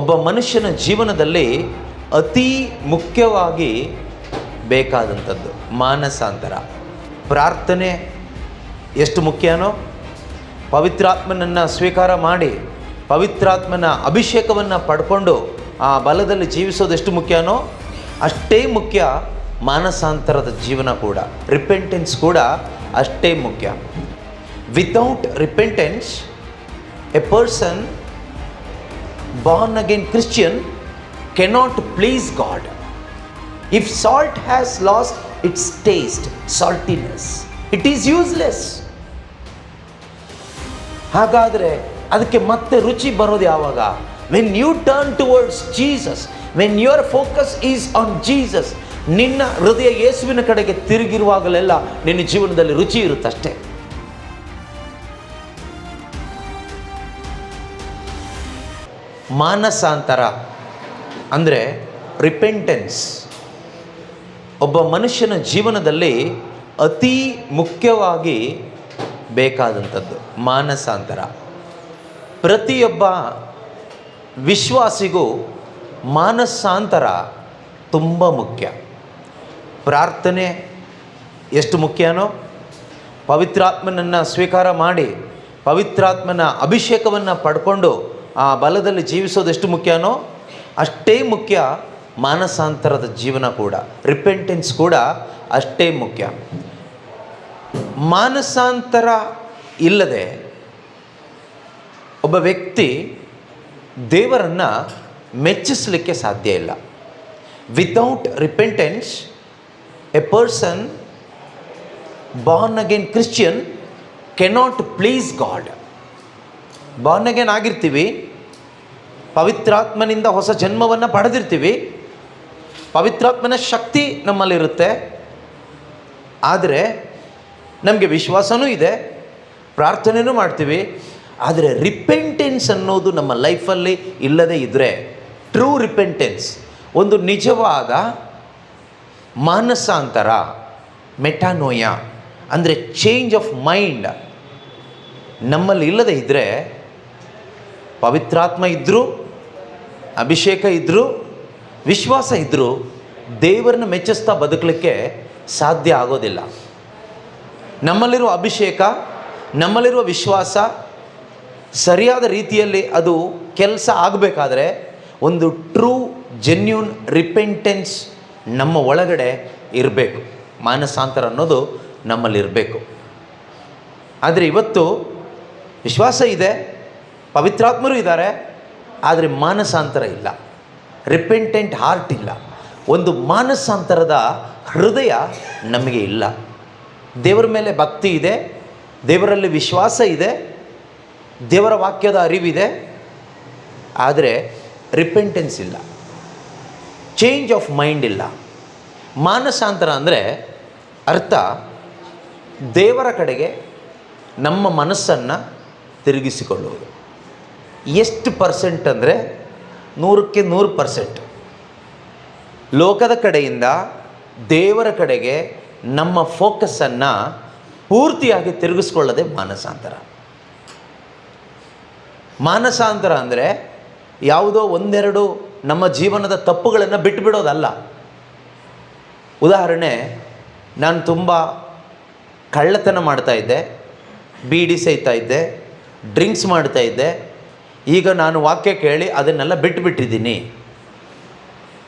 ಒಬ್ಬ ಮನುಷ್ಯನ ಜೀವನದಲ್ಲಿ ಅತಿ ಮುಖ್ಯವಾಗಿ ಬೇಕಾದಂಥದ್ದು ಮಾನಸಾಂತರ. ಪ್ರಾರ್ಥನೆ ಎಷ್ಟು ಮುಖ್ಯನೋ, ಪವಿತ್ರಾತ್ಮನನ್ನು ಸ್ವೀಕಾರ ಮಾಡಿ ಪವಿತ್ರಾತ್ಮನ ಅಭಿಷೇಕವನ್ನು ಪಡ್ಕೊಂಡು ಆ ಬಲದಲ್ಲಿ ಜೀವಿಸೋದು ಎಷ್ಟು ಮುಖ್ಯನೋ ಅಷ್ಟೇ ಮುಖ್ಯ ಮಾನಸಾಂತರದ ಜೀವನ ಕೂಡ. ರಿಪೆಂಟೆನ್ಸ್ ಕೂಡ ಅಷ್ಟೇ ಮುಖ್ಯ. Without repentance A person born again Christian cannot please God. If salt has lost its taste, saltiness, it is useless. ಹಾಗಾದರೆ ಅದಕ್ಕೆ ಮತ್ತೆ ರುಚಿ ಬರೋದು ಯಾವಾಗ? when you turn towards Jesus, when your focus is on Jesus, ನಿನ್ನ ಹೃದಯ ಯೇಸುವಿನ ಕಡೆಗೆ ತಿರುಗಿರುವಾಗಲೆಲ್ಲ ನಿನ್ನ ಜೀವನದಲ್ಲಿ ರುಚಿ ಇರುತ್ತಷ್ಟೇ. ಮಾನಸಾಂತರ ಅಂದರೆ ರಿಪೆಂಟೆನ್ಸ್ ಒಬ್ಬ ಮನುಷ್ಯನ ಜೀವನದಲ್ಲಿ ಅತಿ ಮುಖ್ಯವಾಗಿ ಬೇಕಾದಂಥದ್ದು. ಮಾನಸಾಂತರ ಪ್ರತಿಯೊಬ್ಬ ವಿಶ್ವಾಸಿಗೂ ಮಾನಸಾಂತರ ತುಂಬ ಮುಖ್ಯ. ಪ್ರಾರ್ಥನೆ ಎಷ್ಟು ಮುಖ್ಯನೋ, ಪವಿತ್ರಾತ್ಮನನ್ನು ಸ್ವೀಕಾರ ಮಾಡಿ ಪವಿತ್ರಾತ್ಮನ ಅಭಿಷೇಕವನ್ನು ಪಡ್ಕೊಂಡು ಆ ಬಲದಲ್ಲಿ ಜೀವಿಸೋದು ಎಷ್ಟು ಮುಖ್ಯನೋ ಅಷ್ಟೇ ಮುಖ್ಯ ಮಾನಸಾಂತರದ ಜೀವನ ಕೂಡ. ರಿಪೆಂಟೆನ್ಸ್ ಕೂಡ ಅಷ್ಟೇ ಮುಖ್ಯ. ಮಾನಸಾಂತರ ಇಲ್ಲದೆ ಒಬ್ಬ ವ್ಯಕ್ತಿ ದೇವರನ್ನು ಮೆಚ್ಚಿಸಲಿಕ್ಕೆ ಸಾಧ್ಯ ಇಲ್ಲ. Without repentance A person Born again Christian cannot please god. Born again ಆಗಿರ್ತೀವಿ, ಪವಿತ್ರಾತ್ಮನಿಂದ ಹೊಸ ಜನ್ಮವನ್ನು ಪಡೆದಿರ್ತೀವಿ, ಪವಿತ್ರಾತ್ಮನ ಶಕ್ತಿ ನಮ್ಮಲ್ಲಿರುತ್ತೆ. ಆದರೆ ನಮಗೆ ವಿಶ್ವಾಸನೂ ಇದೆ, ಪ್ರಾರ್ಥನೆಯೂ ಮಾಡ್ತೀವಿ. ಆದರೆ ರಿಪೆಂಟೆನ್ಸ್ ಅನ್ನೋದು ನಮ್ಮ ಲೈಫಲ್ಲಿ ಇಲ್ಲದೇ ಇದ್ದರೆ, ಟ್ರೂ ರಿಪೆಂಟೆನ್ಸ್, ಒಂದು ನಿಜವಾದ ಮಾನಸಾಂತರ, ಮೆಟಾನೋಯ ಅಂದರೆ ಚೇಂಜ್ ಆಫ್ ಮೈಂಡ್ ನಮ್ಮಲ್ಲಿ ಇಲ್ಲದೇ ಇದ್ದರೆ, ಪವಿತ್ರಾತ್ಮ ಇದ್ದರೂ, ಅಭಿಷೇಕ ಇದ್ದರೂ, ವಿಶ್ವಾಸ ಇದ್ದರೂ ದೇವರನ್ನು ಮೆಚ್ಚಿಸ್ತಾ ಬದುಕಲಿಕ್ಕೆ ಸಾಧ್ಯ ಆಗೋದಿಲ್ಲ. ನಮ್ಮಲ್ಲಿರುವ ಅಭಿಷೇಕ, ನಮ್ಮಲ್ಲಿರುವ ವಿಶ್ವಾಸ ಸರಿಯಾದ ರೀತಿಯಲ್ಲಿ ಅದು ಕೆಲಸ ಆಗಬೇಕಾದ್ರೆ ಒಂದು ಟ್ರೂ ಜೆನ್ಯೂನ್ ರಿಪೆಂಟೆನ್ಸ್ ನಮ್ಮ ಒಳಗಡೆ ಇರಬೇಕು. ಮಾನಸಾಂತರ ಅನ್ನೋದು ನಮ್ಮಲ್ಲಿರಬೇಕು. ಆದರೆ ಇವತ್ತು ವಿಶ್ವಾಸ ಇದೆ, ಪವಿತ್ರಾತ್ಮರು ಇದ್ದಾರೆ, ಆದರೆ ಮಾನಸಾಂತರ ಇಲ್ಲ, ರಿಪೆಂಟೆಂಟ್ ಹಾರ್ಟ್ ಇಲ್ಲ, ಒಂದು ಮಾನಸಾಂತರದ ಹೃದಯ ನಮಗೆ ಇಲ್ಲ. ದೇವರ ಮೇಲೆ ಭಕ್ತಿ ಇದೆ, ದೇವರಲ್ಲಿ ವಿಶ್ವಾಸ ಇದೆ, ದೇವರ ವಾಕ್ಯದ ಅರಿವಿದೆ, ಆದರೆ ರಿಪೆಂಟೆನ್ಸ್ ಇಲ್ಲ, ಚೇಂಜ್ ಆಫ್ ಮೈಂಡ್ ಇಲ್ಲ. ಮಾನಸಾಂತರ ಅಂದರೆ ಅರ್ಥ ದೇವರ ಕಡೆಗೆ ನಮ್ಮ ಮನಸ್ಸನ್ನು ತಿರುಗಿಸಿಕೊಳ್ಳುವುದು. ಎಷ್ಟು ಪರ್ಸೆಂಟ್ ಅಂದರೆ 100ಕ್ಕೆ 100%. ಲೋಕದ ಕಡೆಯಿಂದ ದೇವರ ಕಡೆಗೆ ನಮ್ಮ ಫೋಕಸ್ಸನ್ನು ಪೂರ್ತಿಯಾಗಿ ತಿರುಗಿಸ್ಕೊಳ್ಳೋದೇ ಮಾನಸಾಂತರ. ಮಾನಸಾಂತರ ಅಂದರೆ ಯಾವುದೋ ಒಂದೆರಡು ನಮ್ಮ ಜೀವನದ ತಪ್ಪುಗಳನ್ನು ಬಿಟ್ಟುಬಿಡೋದಲ್ಲ. ಉದಾಹರಣೆ, ನಾನು ತುಂಬ ಕಳ್ಳತನ ಮಾಡ್ತಾಯಿದ್ದೆ, ಬೀಡಿ ಸೇಯ್ತಾ ಇದ್ದೆ, ಡ್ರಿಂಕ್ಸ್ ಮಾಡ್ತಾಯಿದ್ದೆ. ಈಗ ನಾನು ವಾಕ್ಯ ಕೇಳಿ ಅದನ್ನೆಲ್ಲ ಬಿಟ್ಟುಬಿಟ್ಟಿದ್ದೀನಿ,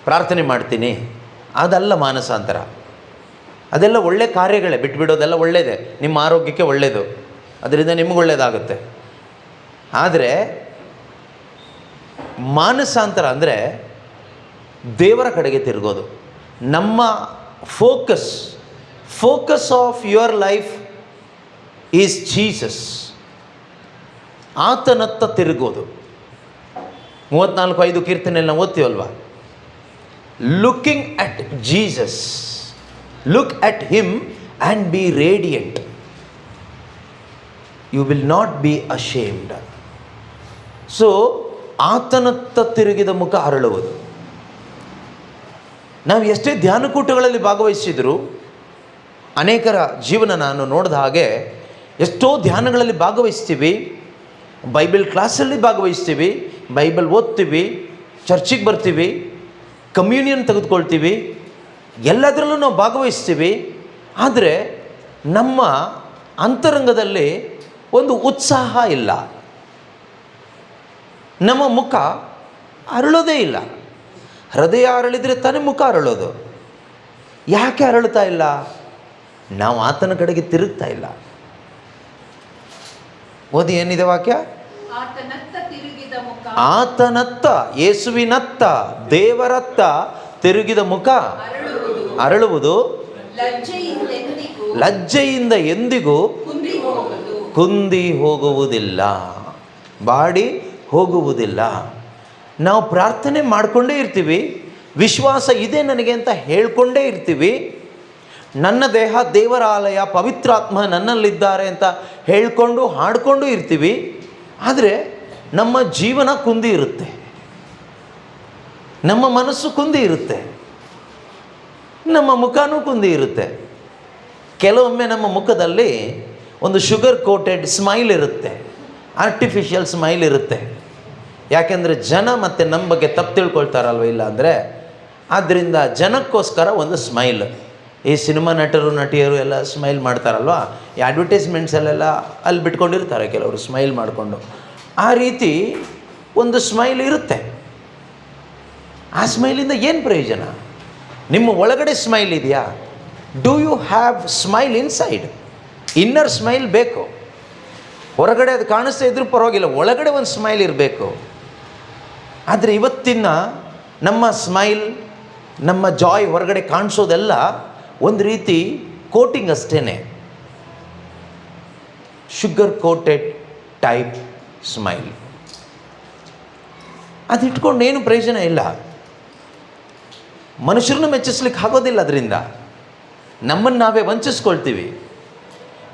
ಪ್ರಾರ್ಥನೆ ಮಾಡ್ತೀನಿ. ಅದಲ್ಲ ಮಾನಸಾಂತರ. ಅದೆಲ್ಲ ಒಳ್ಳೆ ಕಾರ್ಯಗಳೇ, ಬಿಟ್ಟುಬಿಡೋದೆಲ್ಲ ಒಳ್ಳೆಯದೇ, ನಿಮ್ಮ ಆರೋಗ್ಯಕ್ಕೆ ಒಳ್ಳೆಯದು, ಅದರಿಂದ ನಿಮಗೆ ಒಳ್ಳೆಯದಾಗುತ್ತೆ. ಆದರೆ ಮಾನಸಾಂತರ ಅಂದರೆ ದೇವರ ಕಡೆಗೆ ತಿರುಗೋದು. ನಮ್ಮ focus of your life is Jesus. ಆತನತ್ತ ತಿರುಗೋದು. 34:5 ಕೀರ್ತನೆಯಲ್ಲಿ ನಾವು ಓದ್ತೀವಲ್ವ, looking at Jesus, look at him and be radiant, you will not be ashamed. So ಆತನತ್ತ ತಿರುಗಿದ ಮುಖ ಅರಳುವುದು. ನಾವು ಎಷ್ಟೇ ಧ್ಯಾನಕೂಟಗಳಲ್ಲಿ ಭಾಗವಹಿಸಿದರೂ, ಅನೇಕರ ಜೀವನ ನಾನು ನೋಡಿದ ಹಾಗೆ ಎಷ್ಟೋ ಧ್ಯಾನಗಳಲ್ಲಿ ಭಾಗವಹಿಸ್ತೀವಿ, ಬೈಬಲ್ ಕ್ಲಾಸಲ್ಲಿ ಭಾಗವಹಿಸ್ತೀವಿ, ಬೈಬಲ್ ಓದ್ತೀವಿ, ಚರ್ಚಿಗೆ ಬರ್ತೀವಿ, ಕಮ್ಯೂನಿಯನ್ ತೆಗೆದುಕೊಳ್ತೀವಿ, ಎಲ್ಲದರಲ್ಲೂ ನಾವು ಭಾಗವಹಿಸ್ತೀವಿ. ಆದರೆ ನಮ್ಮ ಅಂತರಂಗದಲ್ಲಿ ಒಂದು ಉತ್ಸಾಹ ಇಲ್ಲ, ನಮ್ಮ ಮುಖ ಅರಳೋದೇ ಇಲ್ಲ. ಹೃದಯ ಅರಳಿದರೆ ತಾನೇ ಮುಖ ಅರಳೋದು. ಯಾಕೆ ಅರಳುತ್ತಾ ಇಲ್ಲ? ನಾವು ಆತನ ಕಡೆಗೆ ತಿರುಗ್ತಾ ಇಲ್ಲ. ಓದಿ, ಏನಿದೆ ವಾಕ್ಯ? ಆತನತ್ತ, ಯೇಸುವಿನತ್ತ, ದೇವರತ್ತ ತಿರುಗಿದ ಮುಖ ಅರಳುವುದು, ಲಜ್ಜೆಯಿಂದ ಎಂದಿಗೂ ಕುಂದಿ ಹೋಗುವುದಿಲ್ಲ, ಬಾಡಿ ಹೋಗುವುದಿಲ್ಲ. ನಾವು ಪ್ರಾರ್ಥನೆ ಮಾಡಿಕೊಂಡೇ ಇರ್ತೀವಿ, ವಿಶ್ವಾಸ ಇದೆ ನನಗೆ ಅಂತ ಹೇಳ್ಕೊಂಡೇ ಇರ್ತೀವಿ, ನನ್ನ ದೇಹ ದೇವರ ಆಲಯ, ಪವಿತ್ರಾತ್ಮ ನನ್ನಲ್ಲಿದ್ದಾರೆ ಅಂತ ಹೇಳ್ಕೊಂಡು ಹಾಡಿಕೊಂಡು ಇರ್ತೀವಿ. ಆದರೆ ನಮ್ಮ ಜೀವನ ಕುಂದಿ ಇರುತ್ತೆ, ನಮ್ಮ ಮನಸ್ಸು ಕುಂದಿ ಇರುತ್ತೆ, ನಮ್ಮ ಮುಖನೂ ಕುಂದಿ ಇರುತ್ತೆ. ಕೆಲವೊಮ್ಮೆ ನಮ್ಮ ಮುಖದಲ್ಲಿ ಒಂದು ಶುಗರ್ ಕೋಟೆಡ್ ಸ್ಮೈಲ್ ಇರುತ್ತೆ, ಆರ್ಟಿಫಿಷಿಯಲ್ ಸ್ಮೈಲ್ ಇರುತ್ತೆ. ಯಾಕೆಂದರೆ ಜನ ಮತ್ತು ನಮ್ಮ ಬಗ್ಗೆ ತಪ್ಪು ತಿಳ್ಕೊಳ್ತಾರಲ್ವ, ಇಲ್ಲ ಅಂದರೆ ಆದ್ದರಿಂದ ಜನಕ್ಕೋಸ್ಕರ ಒಂದು ಸ್ಮೈಲ್. ಈ ಸಿನಿಮಾ ನಟರು ನಟಿಯರು ಎಲ್ಲ ಸ್ಮೈಲ್ ಮಾಡ್ತಾರಲ್ವ, ಈ ಅಡ್ವರ್ಟೈಸ್ಮೆಂಟ್ಸಲ್ಲೆಲ್ಲ ಅಲ್ಲಿ ಬಿಟ್ಕೊಂಡಿರ್ತಾರೆ ಕೆಲವರು ಸ್ಮೈಲ್ ಮಾಡಿಕೊಂಡು. ಆ ರೀತಿ ಒಂದು ಸ್ಮೈಲ್ ಇರುತ್ತೆ. ಆ ಸ್ಮೈಲಿಂದ ಏನು ಪ್ರಯೋಜನ? ನಿಮ್ಮ ಒಳಗಡೆ ಸ್ಮೈಲ್ ಇದೆಯಾ? Do you have smile inside? Inner smile ಬೇಕು. ಹೊರಗಡೆ ಅದು ಕಾಣಿಸ್ತಾ ಇದ್ರೂ ಪರವಾಗಿಲ್ಲ, ಒಳಗಡೆ ಒಂದು ಸ್ಮೈಲ್ ಇರಬೇಕು. ಆದರೆ ಇವತ್ತಿನ ನಮ್ಮ ಸ್ಮೈಲ್, ನಮ್ಮ ಜಾಯ್ ಹೊರಗಡೆ ಕಾಣಿಸೋದೆಲ್ಲ ಒಂದು ರೀತಿ ಕೋಟಿಂಗ್ ಅಷ್ಟೇ, ಶುಗರ್ ಕೋಟೆಡ್ ಟೈಪ್ ಸ್ಮೈಲ್. ಅದು ಇಟ್ಕೊಂಡು ಏನು ಪ್ರಯೋಜನ ಇಲ್ಲ. ಮನುಷ್ಯರನ್ನು ಮೆಚ್ಚಿಸ್ಲಿಕ್ಕೆ ಆಗೋದಿಲ್ಲ. ಅದರಿಂದ ನಮ್ಮನ್ನು ನಾವೇ ವಂಚಿಸ್ಕೊಳ್ತೀವಿ.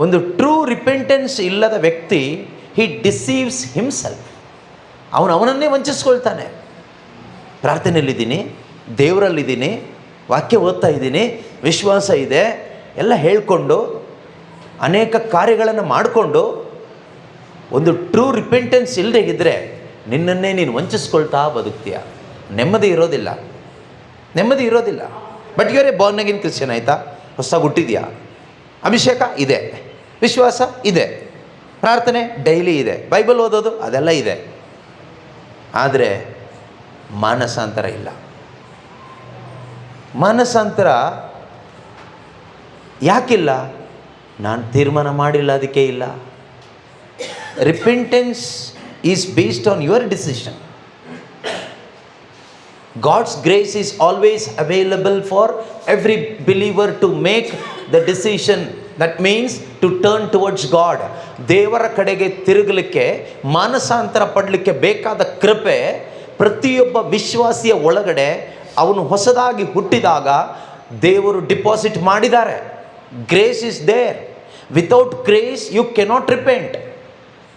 ಒಂದು ಟ್ರೂ ರಿಪೆಂಟೆನ್ಸ್ ಇಲ್ಲದ ವ್ಯಕ್ತಿ, ಹಿ ಡಿಸೀವ್ಸ್ ಹಿಮ್ಸೆಲ್ಫ್. ಅವನನ್ನೇ ವಂಚಿಸ್ಕೊಳ್ತಾನೆ. ಪ್ರಾರ್ಥನೆಯಲ್ಲಿದ್ದೀನಿ, ದೇವರಲ್ಲಿದ್ದೀನಿ, ವಾಕ್ಯ ಓದ್ತಾ ಇದ್ದೀನಿ, ವಿಶ್ವಾಸ ಇದೆ ಎಲ್ಲ ಹೇಳಿಕೊಂಡು ಅನೇಕ ಕಾರ್ಯಗಳನ್ನು ಮಾಡಿಕೊಂಡು ಒಂದು ಟ್ರೂ ರಿಪೆಂಟೆನ್ಸ್ ಇಲ್ಲದೆ ಇದ್ದರೆ ನಿನ್ನನ್ನೇ ನೀನು ವಂಚಿಸ್ಕೊಳ್ತಾ ಬದುಕ್ತೀಯ. ನೆಮ್ಮದಿ ಇರೋದಿಲ್ಲ, ನೆಮ್ಮದಿ ಇರೋದಿಲ್ಲ. ಬಟ್ ಇವರೇ ಬಾರ್ನ್ ಅಗೇನ್ ಕ್ರಿಶ್ಚಿಯನ್ ಆಯಿತಾ, ಹೊಸದಾಗಿ ಹುಟ್ಟಿದೆಯಾ, ಅಭಿಷೇಕ ಇದೆ, ವಿಶ್ವಾಸ ಇದೆ, ಪ್ರಾರ್ಥನೆ ಡೈಲಿ ಇದೆ, ಬೈಬಲ್ ಓದೋದು ಅದೆಲ್ಲ ಇದೆ. ಆದರೆ ಮಾನಸಾಂತರ ಇಲ್ಲ. ಮಾನಸಾಂತರ ಯಾಕಿಲ್ಲ? ನಾನು ತೀರ್ಮಾನ ಮಾಡಿಲ್ಲ, ಅದಕ್ಕೆ ಇಲ್ಲ. Repentance is based on your decision. God's grace is always available for every believer to make the decision. That means to turn towards God. ದೇವರ ಕಡೆಗೆ ತಿರುಗಲಿಕ್ಕೆ, ಮಾನಸಾಂತರ ಪಡಲಿಕ್ಕೆ ಬೇಕಾದ ಕೃಪೆ ಪ್ರತಿಯೊಬ್ಬ ವಿಶ್ವಾಸಿಯ ಒಳಗಡೆ ಅವನು ಹೊಸದಾಗಿ ಹುಟ್ಟಿದಾಗ ದೇವರು ಡಿಪಾಸಿಟ್ ಮಾಡಿದ್ದಾರೆ. Grace is there. Without grace you cannot repent.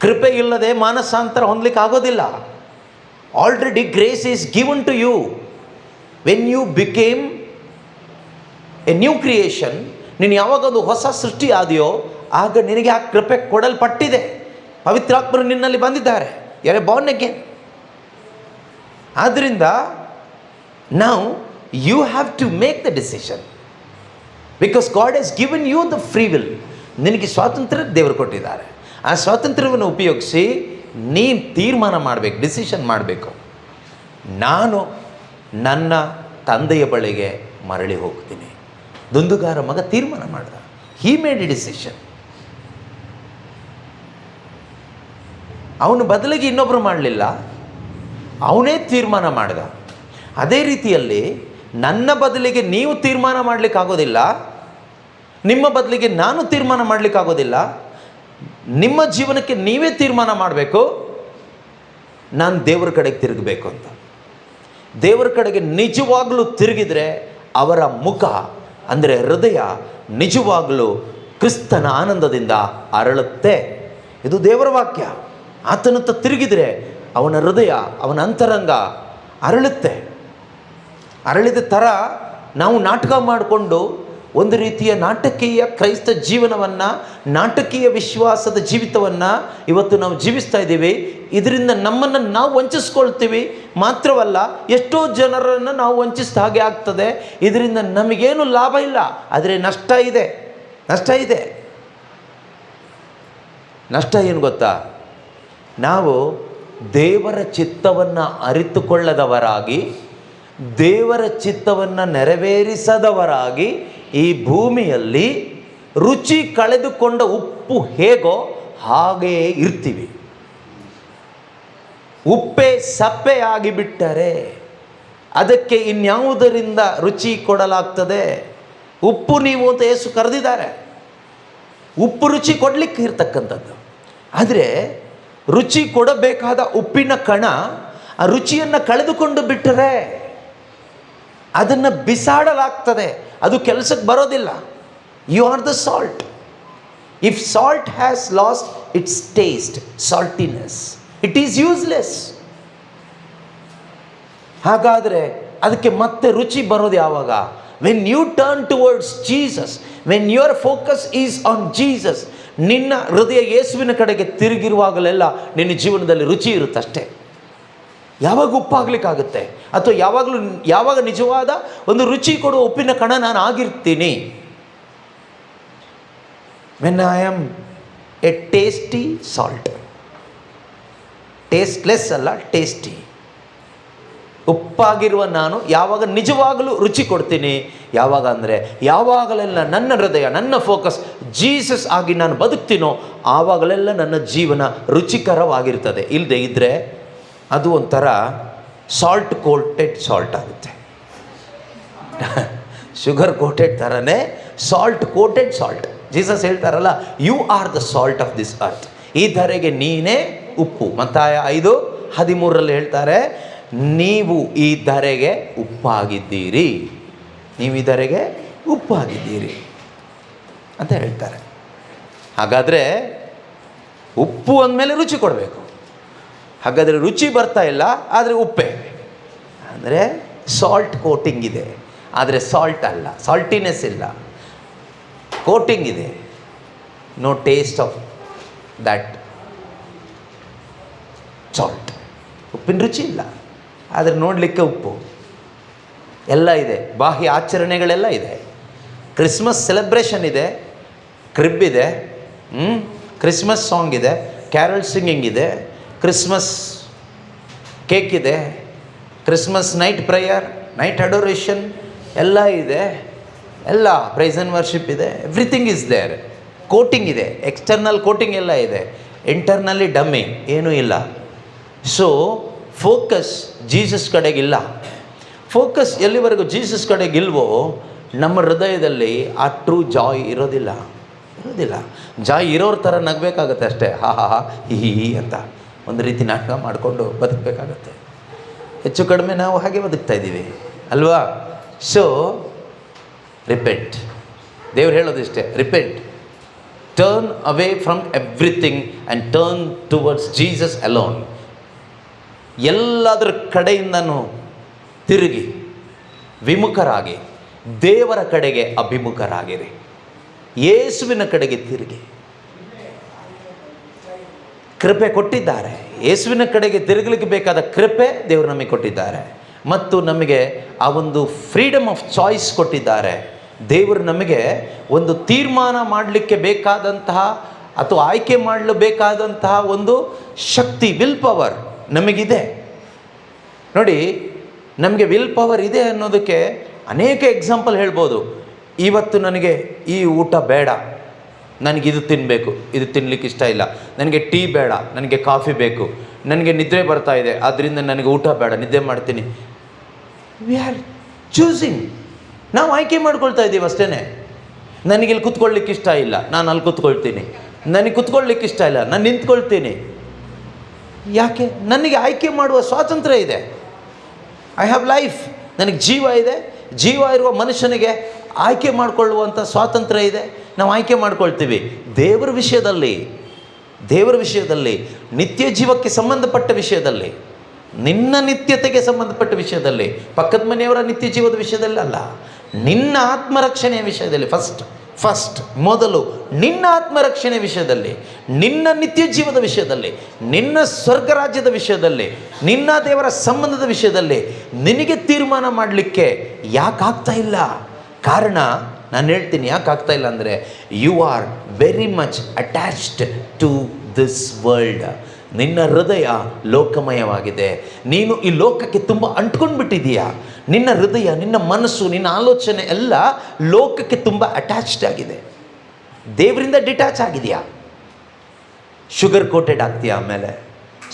ಕೃಪೆ ಇಲ್ಲದೆ ಮಾನಸಾಂತರ ಹೊಂದಲಿಕ್ಕೆ ಆಗೋದಿಲ್ಲ. Already grace is given to you. When you became a new creation, ನೀನು ಯಾವಾಗ ಒಂದು ಹೊಸ ಸೃಷ್ಟಿ ಆದೆಯೋ ಆಗ ನಿನಗೆ ಆ ಕೃಪೆ ಕೊಡಲ್ಪಟ್ಟಿದೆ. ಪವಿತ್ರಾತ್ಮರು ನಿನ್ನಲ್ಲಿ ಬಂದಿದ್ದಾರೆ. ಯಾರೇ ಬಾರ್ನ್ ಅಗೇನ್. ಆದ್ದರಿಂದ ನಾವು you have to make the decision because God has given you the free will. ನಿನಗೆ ಸ್ವಾತಂತ್ರ್ಯ ದೇವರು ಕೊಟ್ಟಿದ್ದಾರೆ. ಆ ಸ್ವಾತಂತ್ರ್ಯವನ್ನು ಉಪಯೋಗಿಸಿ ನೀನು ತೀರ್ಮಾನ ಮಾಡಬೇಕು, ಡಿಸಿಷನ್ ಮಾಡಬೇಕು. ನಾನು ನನ್ನ ತಂದೆಯ ಬಳಿಗೆ ಮರಳಿ ಹೋಗ್ತೀನಿ. ದುಂದುಗಾರ ಮಗ ತೀರ್ಮಾನ ಮಾಡ್ದ. He made A decision. ಅವನು ಬದಲಿಗೆ ಇನ್ನೊಬ್ಬರು ಮಾಡಲಿಲ್ಲ, ಅವನೇ ತೀರ್ಮಾನ ಮಾಡ್ದ. ಅದೇ ರೀತಿಯಲ್ಲಿ ನನ್ನ ಬದಲಿಗೆ ನೀವು ತೀರ್ಮಾನ ಮಾಡಲಿಕ್ಕಾಗೋದಿಲ್ಲ, ನಿಮ್ಮ ಬದಲಿಗೆ ನಾನು ತೀರ್ಮಾನ ಮಾಡಲಿಕ್ಕಾಗೋದಿಲ್ಲ. ನಿಮ್ಮ ಜೀವನಕ್ಕೆ ನೀವೇ ತೀರ್ಮಾನ ಮಾಡಬೇಕು, ನಾನು ದೇವರ ಕಡೆಗೆ ತಿರುಗಬೇಕು ಅಂತ. ದೇವರ ಕಡೆಗೆ ನಿಜವಾಗಲೂ ತಿರುಗಿದರೆ ಅವರ ಮುಖ ಅಂದರೆ ಹೃದಯ ನಿಜವಾಗಲೂ ಕ್ರಿಸ್ತನ ಆನಂದದಿಂದ ಅರಳುತ್ತೆ. ಇದು ದೇವರ ವಾಕ್ಯ. ಆತನತ್ತ ತಿರುಗಿದರೆ ಅವನ ಹೃದಯ, ಅವನ ಅಂತರಂಗ ಅರಳುತ್ತೆ. ಅರಳಿದ ಥರ ನಾವು ನಾಟಕ ಮಾಡಿಕೊಂಡು ಒಂದು ರೀತಿಯ ನಾಟಕೀಯ ಕ್ರೈಸ್ತ ಜೀವನವನ್ನು, ನಾಟಕೀಯ ವಿಶ್ವಾಸದ ಜೀವಿತವನ್ನು ಇವತ್ತು ನಾವು ಜೀವಿಸ್ತಾ ಇದ್ದೀವಿ. ಇದರಿಂದ ನಮ್ಮನ್ನು ನಾವು ವಂಚಿಸ್ಕೊಳ್ತೀವಿ. ಮಾತ್ರವಲ್ಲ, ಎಷ್ಟೋ ಜನರನ್ನು ನಾವು ವಂಚಿಸಿದ ಹಾಗೆ ಆಗ್ತದೆ. ಇದರಿಂದ ನಮಗೇನು ಲಾಭ ಇಲ್ಲ, ಆದರೆ ನಷ್ಟ ಇದೆ. ನಷ್ಟ ಏನು ಗೊತ್ತಾ? ನಾವು ದೇವರ ಚಿತ್ತವನ್ನು ಅರಿತುಕೊಳ್ಳದವರಾಗಿ, ದೇವರ ಚಿತ್ತವನ್ನು ನೆರವೇರಿಸದವರಾಗಿ ಈ ಭೂಮಿಯಲ್ಲಿ ರುಚಿ ಕಳೆದುಕೊಂಡ ಉಪ್ಪು ಹೇಗೋ ಹಾಗೆಯೇ ಇರ್ತೀವಿ. ಉಪ್ಪೇ ಸಪ್ಪೆ ಆಗಿಬಿಟ್ಟರೆ ಅದಕ್ಕೆ ಇನ್ಯಾವುದರಿಂದ ರುಚಿ ಕೊಡಲಾಗ್ತದೆ? ಉಪ್ಪು ನೀವು ಅಂತ ಯೇಸು ಕರೆದಿದ್ದಾರೆ. ಉಪ್ಪು ರುಚಿ ಕೊಡಲಿಕ್ಕೆ ಇರ್ತಕ್ಕಂಥದ್ದು. ಆದರೆ ರುಚಿ ಕೊಡಬೇಕಾದ ಉಪ್ಪಿನ ಕಣ ಆ ರುಚಿಯನ್ನು ಕಳೆದುಕೊಂಡು ಬಿಟ್ಟರೆ ಅದನ್ನು ಬಿಸಾಡಲಾಗ್ತದೆ, ಅದು ಕೆಲಸಕ್ಕೆ ಬರೋದಿಲ್ಲ. You are the salt. If salt has lost its taste, saltiness, it is useless. ಹಾಗಾದರೆ ಅದಕ್ಕೆ ಮತ್ತೆ ರುಚಿ ಬರೋದು ಯಾವಾಗ? When you turn towards Jesus, when your focus is on Jesus, ನಿನ್ನ ಹೃದಯ ಯೇಸುವಿನ ಕಡೆಗೆ ತಿರುಗಿರುವಾಗಲೆಲ್ಲ ನಿನ್ನ ಜೀವನದಲ್ಲಿ ರುಚಿ ಇರುತ್ತಷ್ಟೇ. ಯಾವಾಗ ಉಪ್ಪಾಗಲಿಕ್ಕಾಗುತ್ತೆ? ಅಥವಾ ಯಾವಾಗ ನಿಜವಾದ ಒಂದು ರುಚಿ ಕೊಡುವ ಉಪ್ಪಿನ ಕಣ ನಾನು ಆಗಿರ್ತೀನಿ? When I am a tasty salt. Tasteless ಅಲ್ಲ, ಟೇಸ್ಟಿ. ಉಪ್ಪಾಗಿರುವ ನಾನು ಯಾವಾಗ ನಿಜವಾಗಲೂ ರುಚಿ ಕೊಡ್ತೀನಿ? ಯಾವಾಗ ಅಂದರೆ ಯಾವಾಗಲೆಲ್ಲ ನನ್ನ ಹೃದಯ, ನನ್ನ ಫೋಕಸ್ ಜೀಸಸ್ ಆಗಿ ನಾನು ಬದುಕ್ತೀನೋ ಆವಾಗಲೆಲ್ಲ ನನ್ನ ಜೀವನ ರುಚಿಕರವಾಗಿರ್ತದೆ. ಇಲ್ಲದೆ ಇದ್ದರೆ ಅದು ಒಂಥರ ಸಾಲ್ಟ್ ಕೋಟೆಡ್ ಸಾಲ್ಟ್ ಆಗುತ್ತೆ. ಶುಗರ್ ಕೋಟೆಡ್ ಥರನೇ ಸಾಲ್ಟ್ ಕೋಟೆಡ್ ಸಾಲ್ಟ್. ಜೀಸಸ್ ಹೇಳ್ತಾರಲ್ಲ, you are the salt of this earth. ಈ ಧರೆಗೆ ನೀನೇ ಉಪ್ಪು. ಮತ್ತಾಯ 5:13 ಹೇಳ್ತಾರೆ, ನೀವು ಈ ಧರೆಗೆ ಉಪ್ಪಾಗಿದ್ದೀರಿ, ನೀವು ಈ ಧರೆಗೆ ಉಪ್ಪಾಗಿದ್ದೀರಿ ಅಂತ ಹೇಳ್ತಾರೆ. ಹಾಗಾದರೆ ಉಪ್ಪು ಅಂದಮೇಲೆ ರುಚಿ ಕೊಡಬೇಕು. ಹಾಗಾದರೆ ರುಚಿ ಬರ್ತಾ ಇಲ್ಲ, ಆದರೆ ಉಪ್ಪೇ. ಅಂದರೆ ಸಾಲ್ಟ್ ಕೋಟಿಂಗ್ ಇದೆ, ಆದರೆ ಸಾಲ್ಟ್ ಅಲ್ಲ, ಸಾಲ್ಟಿನೆಸ್ ಇಲ್ಲ. ಕೋಟಿಂಗ್ ಇದೆ, no taste of that salt. ಉಪ್ಪಿನ ರುಚಿ ಇಲ್ಲ, ಆದರೆ ನೋಡಲಿಕ್ಕೆ ಉಪ್ಪು. ಎಲ್ಲ ಇದೆ, ಬಾಹ್ಯ ಆಚರಣೆಗಳೆಲ್ಲ ಇದೆ. ಕ್ರಿಸ್ಮಸ್ ಸೆಲೆಬ್ರೇಷನ್ ಇದೆ, ಕ್ರಿಬ್ ಇದೆ, ಕ್ರಿಸ್ಮಸ್ ಸಾಂಗ್ ಇದೆ, ಕ್ಯಾರಲ್ ಸಿಂಗಿಂಗ್ ಇದೆ, ಕ್ರಿಸ್ಮಸ್ ಕೇಕ್ ಇದೆ, Christmas night prayer, night adoration ಎಲ್ಲ ಇದೆ, ಎಲ್ಲ ಪ್ರೈಸ್ ಆ್ಯಂಡ್ ವರ್ಷಿಪ್ ಇದೆ. Everything is there. ಕೋಟಿಂಗ್ ಇದೆ, ಎಕ್ಸ್ಟರ್ನಲ್ ಕೋಟಿಂಗ್ ಎಲ್ಲ ಇದೆ, ಇಂಟರ್ನಲ್ಲಿ ಡಮ್ಮಿ ಏನೂ ಇಲ್ಲ. ಸೊ ಫೋಕಸ್ ಜೀಸಸ್ ಕಡೆಗಿಲ್ಲ. ಫೋಕಸ್ ಎಲ್ಲಿವರೆಗೂ ಜೀಸಸ್ ಕಡೆಗಿಲ್ವೋ ನಮ್ಮ ಹೃದಯದಲ್ಲಿ ಆ ಟ್ರೂ ಜಾಯ್ ಇರೋದಿಲ್ಲ. ಜಾಯ್ ಇರೋರ ಥರ ನಗಬೇಕಾಗತ್ತೆ ಅಷ್ಟೇ, ಹಾ ಹಾ ಹಾ ಹಿ ಅಂತ ಒಂದು ರೀತಿ ನಾಟಕ ಮಾಡಿಕೊಂಡು ಬದುಕಬೇಕಾಗತ್ತೆ. ಹೆಚ್ಚು ಕಡಿಮೆ ನಾವು ಹಾಗೆ ಬದುಕ್ತಾ ಇದ್ದೀವಿ ಅಲ್ವಾ? So repent. ದೇವ್ರು ಹೇಳೋದಿಷ್ಟೇ, repent, turn away from everything and turn towards Jesus alone. ಎಲ್ಲದರ ಕಡೆಯಿಂದನೂ ತಿರುಗಿ ವಿಮುಖರಾಗಿ ದೇವರ ಕಡೆಗೆ ಅಭಿಮುಖರಾಗಿರಿ. ಯೇಸುವಿನ ಕಡೆಗೆ ತಿರುಗಿ. ಕೃಪೆ ಕೊಟ್ಟಿದ್ದಾರೆ. ಯೇಸುವಿನ ಕಡೆಗೆ ತಿರುಗಲಿಕ್ಕೆ ಬೇಕಾದ ಕೃಪೆ ದೇವರು ನಮಗೆ ಕೊಟ್ಟಿದ್ದಾರೆ. ಮತ್ತು ನಮಗೆ ಆ ಒಂದು ಫ್ರೀಡಮ್ ಆಫ್ ಚಾಯ್ಸ್ ಕೊಟ್ಟಿದ್ದಾರೆ. ದೇವರು ನಮಗೆ ಒಂದು ತೀರ್ಮಾನ ಮಾಡಲಿಕ್ಕೆ ಬೇಕಾದಂತಹ ಅಥವಾ ಆಯ್ಕೆ ಮಾಡಲು ಬೇಕಾದಂತಹ ಒಂದು ಶಕ್ತಿ, ವಿಲ್ ಪವರ್ ನಮಗಿದೆ. ನೋಡಿ, ನಮಗೆ ವಿಲ್ ಪವರ್ ಇದೆ ಅನ್ನೋದಕ್ಕೆ ಅನೇಕ ಎಕ್ಸಾಂಪಲ್ ಹೇಳ್ಬೋದು. ಇವತ್ತು ನನಗೆ ಈ ಊಟ ಬೇಡ, ನನಗಿದು ತಿನ್ನಬೇಕು, ಇದು ತಿನ್ನಲಿಕ್ಕೆ ಇಷ್ಟ ಇಲ್ಲ, ನನಗೆ ಟೀ ಬೇಡ, ನನಗೆ ಕಾಫಿ ಬೇಕು, ನನಗೆ ನಿದ್ರೆ ಬರ್ತಾ ಇದೆ, ಆದ್ದರಿಂದ ನನಗೆ ಊಟ ಬೇಡ, ನಿದ್ದೆ ಮಾಡ್ತೀನಿ. We are choosing. ನಾವು ಆಯ್ಕೆ ಮಾಡ್ಕೊಳ್ತಾ ಇದ್ದೀವಿ ಅಷ್ಟೇ. ನನಗಿಲ್ಲಿ ಕುತ್ಕೊಳ್ಳಿಕ್ಕೆ ಇಷ್ಟ ಇಲ್ಲ, ನಾನು ಅಲ್ಲಿ ಕುತ್ಕೊಳ್ತೀನಿ. ನನಗೆ ಕುತ್ಕೊಳ್ಳಿಕ್ಕೆ ಇಷ್ಟ ಇಲ್ಲ, ನಾನು ನಿಂತ್ಕೊಳ್ತೀನಿ. ಯಾಕೆ? ನನಗೆ ಆಯ್ಕೆ ಮಾಡುವ ಸ್ವಾತಂತ್ರ್ಯ ಇದೆ. I have life. ನನಗೆ ಜೀವ ಇದೆ. ಜೀವ ಇರುವ ಮನುಷ್ಯನಿಗೆ ಆಯ್ಕೆ ಮಾಡಿಕೊಳ್ಳುವಂಥ ಸ್ವಾತಂತ್ರ್ಯ ಇದೆ. ನಾವು ಆಯ್ಕೆ ಮಾಡ್ಕೊಳ್ತೀವಿ. ದೇವರ ವಿಷಯದಲ್ಲಿ, ನಿತ್ಯ ಜೀವಕ್ಕೆ ಸಂಬಂಧಪಟ್ಟ ವಿಷಯದಲ್ಲಿ, ನಿನ್ನ ನಿತ್ಯತೆಗೆ ಸಂಬಂಧಪಟ್ಟ ವಿಷಯದಲ್ಲಿ, ಪಕ್ಕದ ಮನೆಯವರ ನಿತ್ಯ ಜೀವದ ವಿಷಯದಲ್ಲಿ ಅಲ್ಲ, ನಿನ್ನ ಆತ್ಮರಕ್ಷಣೆಯ ವಿಷಯದಲ್ಲಿ ಫಸ್ಟ್ ಮೊದಲು ನಿನ್ನ ಆತ್ಮರಕ್ಷಣೆ ವಿಷಯದಲ್ಲಿ, ನಿನ್ನ ನಿತ್ಯ ಜೀವದ ವಿಷಯದಲ್ಲಿ, ನಿನ್ನ ಸ್ವರ್ಗ ರಾಜ್ಯದ ವಿಷಯದಲ್ಲಿ, ನಿನ್ನ ದೇವರ ಸಂಬಂಧದ ವಿಷಯದಲ್ಲಿ ನಿನಗೆ ತೀರ್ಮಾನ ಮಾಡಲಿಕ್ಕೆ ಯಾಕಾಗ್ತಾ ಇಲ್ಲ? ಕಾರಣ ನಾನು ಹೇಳ್ತೀನಿ ಯಾಕಾಗ್ತಾ ಇಲ್ಲ ಅಂದರೆ, you are very much attached to this world. ನಿನ್ನ ಹೃದಯ ಲೋಕಮಯವಾಗಿದೆ. ನೀನು ಈ ಲೋಕಕ್ಕೆ ತುಂಬ ಅಂಟ್ಕೊಂಡು ಬಿಟ್ಟಿದೀಯಾ. ನಿನ್ನ ಹೃದಯ, ನಿನ್ನ ಮನಸ್ಸು, ನಿನ್ನ ಆಲೋಚನೆ ಎಲ್ಲ ಲೋಕಕ್ಕೆ ತುಂಬ ಅಟ್ಯಾಚ್ಡ್ ಆಗಿದೆ. ದೇವರಿಂದ ಡಿಟ್ಯಾಚ್ ಆಗಿದೆಯಾ? ಶುಗರ್ ಕೋಟೆಡ್ ಆಗ್ತೀಯಾ? ಆಮೇಲೆ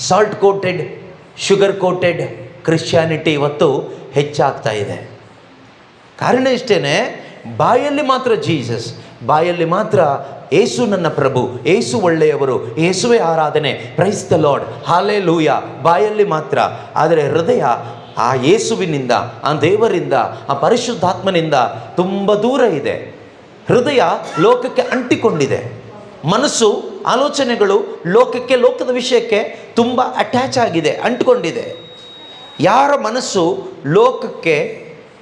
salt coated, sugar coated Christianity ಇವತ್ತು ಹೆಚ್ಚಾಗ್ತಾ ಇದೆ. ಕಾರಣ ಇಷ್ಟೇ, ಬಾಯಲ್ಲಿ ಮಾತ್ರ ಜೀಸಸ್, ಬಾಯಲ್ಲಿ ಮಾತ್ರ ಏಸು ನನ್ನ ಪ್ರಭು, ಏಸು ಒಳ್ಳೆಯವರು, ಏಸುವೆ ಆರಾಧನೆ, ಪ್ರೈಸ್ ದ ಲಾರ್ಡ್, ಹಾಲೆಲೂಯ, ಬಾಯಲ್ಲಿ ಮಾತ್ರ. ಆದರೆ ಹೃದಯ ಆ ಯೇಸುವಿನಿಂದ, ಆ ದೇವರಿಂದ, ಆ ಪರಿಶುದ್ಧಾತ್ಮನಿಂದ ತುಂಬ ದೂರ ಇದೆ. ಹೃದಯ ಲೋಕಕ್ಕೆ ಅಂಟಿಕೊಂಡಿದೆ. ಮನಸ್ಸು, ಆಲೋಚನೆಗಳು ಲೋಕಕ್ಕೆ, ಲೋಕದ ವಿಷಯಕ್ಕೆ ತುಂಬ ಅಟ್ಯಾಚ್ ಆಗಿದೆ, ಅಂಟಿಕೊಂಡಿದೆ. ಯಾರ ಮನಸ್ಸು ಲೋಕಕ್ಕೆ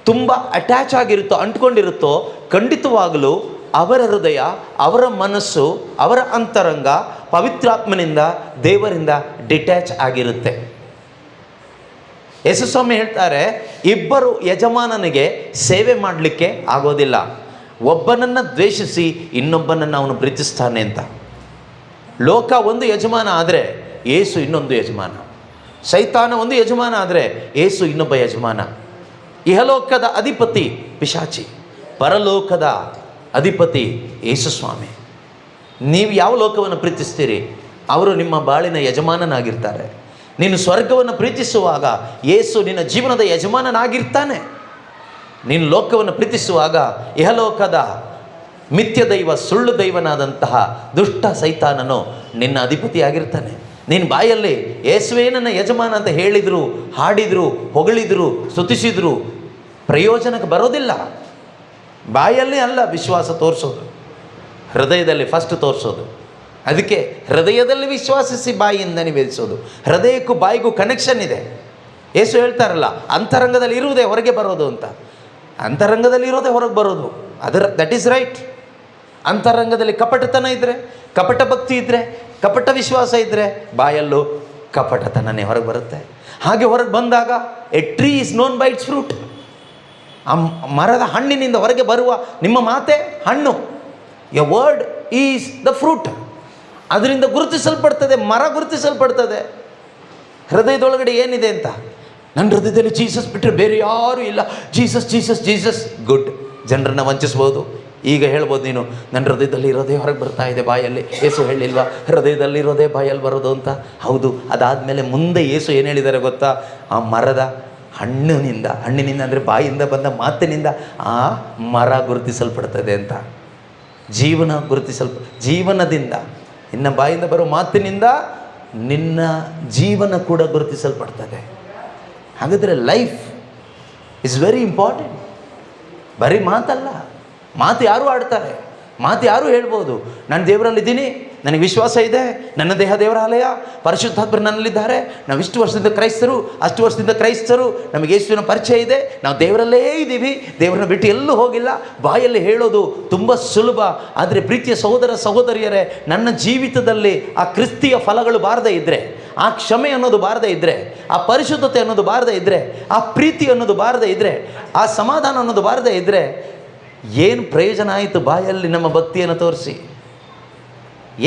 ತುಂಬ ಅಟ್ಯಾಚ್ ಆಗಿರುತ್ತೋ, ಅಂಟ್ಕೊಂಡಿರುತ್ತೋ, ಖಂಡಿತವಾಗಲೂ ಅವರ ಹೃದಯ, ಅವರ ಮನಸ್ಸು, ಅವರ ಅಂತರಂಗ ಪವಿತ್ರಾತ್ಮನಿಂದ, ದೇವರಿಂದ ಡಿಟ್ಯಾಚ್ ಆಗಿರುತ್ತೆ. ಯೇಸುಸ್ವಾಮಿ ಹೇಳ್ತಾರೆ, ಇಬ್ಬರು ಯಜಮಾನನಿಗೆ ಸೇವೆ ಮಾಡಲಿಕ್ಕೆ ಆಗೋದಿಲ್ಲ. ಒಬ್ಬನನ್ನು ದ್ವೇಷಿಸಿ ಇನ್ನೊಬ್ಬನನ್ನು ಅವನು ಪ್ರೀತಿಸ್ತಾನೆ ಅಂತ. ಲೋಕ ಒಂದು ಯಜಮಾನ ಆದರೆ ಏಸು ಇನ್ನೊಂದು ಯಜಮಾನ. ಸೈತಾನ ಒಂದು ಯಜಮಾನ ಆದರೆ ಏಸು ಇನ್ನೊಬ್ಬ ಯಜಮಾನ. ಇಹಲೋಕದ ಅಧಿಪತಿ ಪಿಶಾಚಿ, ಪರಲೋಕದ ಅಧಿಪತಿ ಯೇಸುಸ್ವಾಮಿ. ನೀವು ಯಾವ ಲೋಕವನ್ನು ಪ್ರೀತಿಸ್ತೀರಿ, ಅವರು ನಿಮ್ಮ ಬಾಳಿನ ಯಜಮಾನನಾಗಿರ್ತಾರೆ. ನೀನು ಸ್ವರ್ಗವನ್ನು ಪ್ರೀತಿಸುವಾಗ ಯೇಸು ನಿನ್ನ ಜೀವನದ ಯಜಮಾನನಾಗಿರ್ತಾನೆ. ನೀನು ಲೋಕವನ್ನು ಪ್ರೀತಿಸುವಾಗ ಇಹಲೋಕದ ಮಿಥ್ಯ ದೈವ, ಸುಳ್ಳು ದೈವನಾದಂತಹ ದುಷ್ಟ ಸೈತಾನನು ನಿನ್ನ ಅಧಿಪತಿಯಾಗಿರ್ತಾನೆ. ನೀನು ಬಾಯಲ್ಲಿ ಯೇಸುವೇ ನನ್ನ ಯಜಮಾನ ಅಂತ ಹೇಳಿದರು, ಹಾಡಿದರು, ಹೊಗಳಿದರು, ಸ್ತುತಿಸಿದರು, ಪ್ರಯೋಜನಕ್ಕೆ ಬರೋದಿಲ್ಲ. ಬಾಯಲ್ಲಿ ಅಲ್ಲ ವಿಶ್ವಾಸ ತೋರಿಸೋದು, ಹೃದಯದಲ್ಲಿ ಫಸ್ಟ್ ತೋರಿಸೋದು. ಅದಕ್ಕೆ ಹೃದಯದಲ್ಲಿ ವಿಶ್ವಾಸಿಸಿ ಬಾಯಿಯಿಂದ ನಿವೇದಿಸೋದು. ಹೃದಯಕ್ಕೂ ಬಾಯಿಗೂ ಕನೆಕ್ಷನ್ ಇದೆ. ಯೇಸು ಹೇಳ್ತಾರಲ್ಲ, ಅಂತರಂಗದಲ್ಲಿ ಇರುವುದೇ ಹೊರಗೆ ಬರೋದು ಅಂತ. ಅಂತರಂಗದಲ್ಲಿ ಇರೋದೇ ಹೊರಗೆ ಬರೋದು, ದಟ್ ಈಸ್ ರೈಟ್. ಅಂತರಂಗದಲ್ಲಿ ಕಪಟತನ ಇದ್ದರೆ, ಕಪಟ ಭಕ್ತಿ ಇದ್ದರೆ, ಕಪಟ ವಿಶ್ವಾಸ ಇದ್ದರೆ ಬಾಯಲ್ಲೂ ಕಪಟತನನೇ ಹೊರಗೆ ಬರುತ್ತೆ. ಹಾಗೆ ಹೊರಗೆ ಬಂದಾಗ A tree is known by it's fruit. ಆ ಮರದ ಹಣ್ಣಿನಿಂದ ಹೊರಗೆ ಬರುವ ನಿಮ್ಮ ಮಾತೆ ಹಣ್ಣು. A word is the fruit. ಅದರಿಂದ ಗುರುತಿಸಲ್ಪಡ್ತದೆ, ಮರ ಗುರುತಿಸಲ್ಪಡ್ತದೆ. ಹೃದಯದೊಳಗಡೆ ಏನಿದೆ ಅಂತ. ನನ್ನ ಹೃದಯದಲ್ಲಿ ಜೀಸಸ್ ಬಿಟ್ಟರೆ ಬೇರೆ ಯಾರೂ ಇಲ್ಲ, ಜೀಸಸ್ ಜೀಸಸ್ ಜೀಸಸ್. ಗುಡ್, ಜನರನ್ನು ವಂಚಿಸ್ಬೋದು. ಈಗ ಹೇಳ್ಬೋದು ನೀನು, ನನ್ನ ಹೃದಯದಲ್ಲಿ ಇರೋದೇ ಹೊರಗೆ ಬರ್ತಾ ಇದೆ ಬಾಯಲ್ಲಿ. ಏಸು ಹೇಳಿಲ್ವಾ ಹೃದಯದಲ್ಲಿ ಇರೋದೇ ಬಾಯಲ್ಲಿ ಬರೋದು ಅಂತ? ಹೌದು. ಅದಾದಮೇಲೆ ಮುಂದೆ ಏಸು ಏನು ಹೇಳಿದ್ದಾರೆ ಗೊತ್ತಾ? ಆ ಮರದ ಹಣ್ಣಿನಿಂದ ಅಂದರೆ ಬಾಯಿಂದ ಬಂದ ಮಾತಿನಿಂದ ಆ ಮರ ಗುರುತಿಸಲ್ಪಡ್ತದೆ ಅಂತ. ಜೀವನದಿಂದ, ನಿನ್ನ ಬಾಯಿಂದ ಬರೋ ಮಾತಿನಿಂದ ನಿನ್ನ ಜೀವನ ಕೂಡ ಗುರುತಿಸಲ್ಪಡ್ತದೆ. ಹಾಗಾದರೆ ಲೈಫ್ ಇಸ್ ವೆರಿ ಇಂಪಾರ್ಟೆಂಟ್. ಬರೀ ಮಾತಲ್ಲ, ಮಾತು ಯಾರು ಆಡ್ತಾರೆ, ಮಾತು ಯಾರು ಹೇಳ್ಬೋದು, ನಾನು ದೇವರಲ್ಲಿದ್ದೀನಿ, ನನಗೆ ವಿಶ್ವಾಸ ಇದೆ, ನನ್ನ ದೇಹ ದೇವರ ಆಲಯ, ಪರಿಶುದ್ಧಾತ್ಮರು ನನ್ನಲ್ಲಿದ್ದಾರೆ, ನಾವು ಇಷ್ಟು ವರ್ಷದಿಂದ ಕ್ರೈಸ್ತರು, ಅಷ್ಟು ವರ್ಷದಿಂದ ಕ್ರೈಸ್ತರು, ನಮಗೆ ಯೇಸುವಿನ ಪರಿಚಯ ಇದೆ, ನಾವು ದೇವರಲ್ಲೇ ಇದ್ದೀವಿ, ದೇವರನ್ನ ಬಿಟ್ಟು ಎಲ್ಲೂ ಹೋಗಿಲ್ಲ. ಬಾಯಲ್ಲಿ ಹೇಳೋದು ತುಂಬ ಸುಲಭ. ಆದರೆ ಪ್ರೀತಿಯ ಸಹೋದರ ಸಹೋದರಿಯರೇ, ನನ್ನ ಜೀವಿತದಲ್ಲಿ ಆ ಕ್ರಿಸ್ತಿಯ ಫಲಗಳು ಬಾರದೇ ಇದ್ದರೆ, ಆ ಕ್ಷಮೆ ಅನ್ನೋದು ಬಾರದೇ ಇದ್ದರೆ, ಆ ಪರಿಶುದ್ಧತೆ ಅನ್ನೋದು ಬಾರದೇ ಇದ್ದರೆ, ಆ ಪ್ರೀತಿ ಅನ್ನೋದು ಬಾರದೇ ಇದ್ದರೆ, ಆ ಸಮಾಧಾನ ಅನ್ನೋದು ಬಾರದೇ ಇದ್ದರೆ, ಏನು ಪ್ರಯೋಜನ ಆಯಿತು ಬಾಯಲ್ಲಿ ನಮ್ಮ ಭಕ್ತಿಯನ್ನು ತೋರಿಸಿ?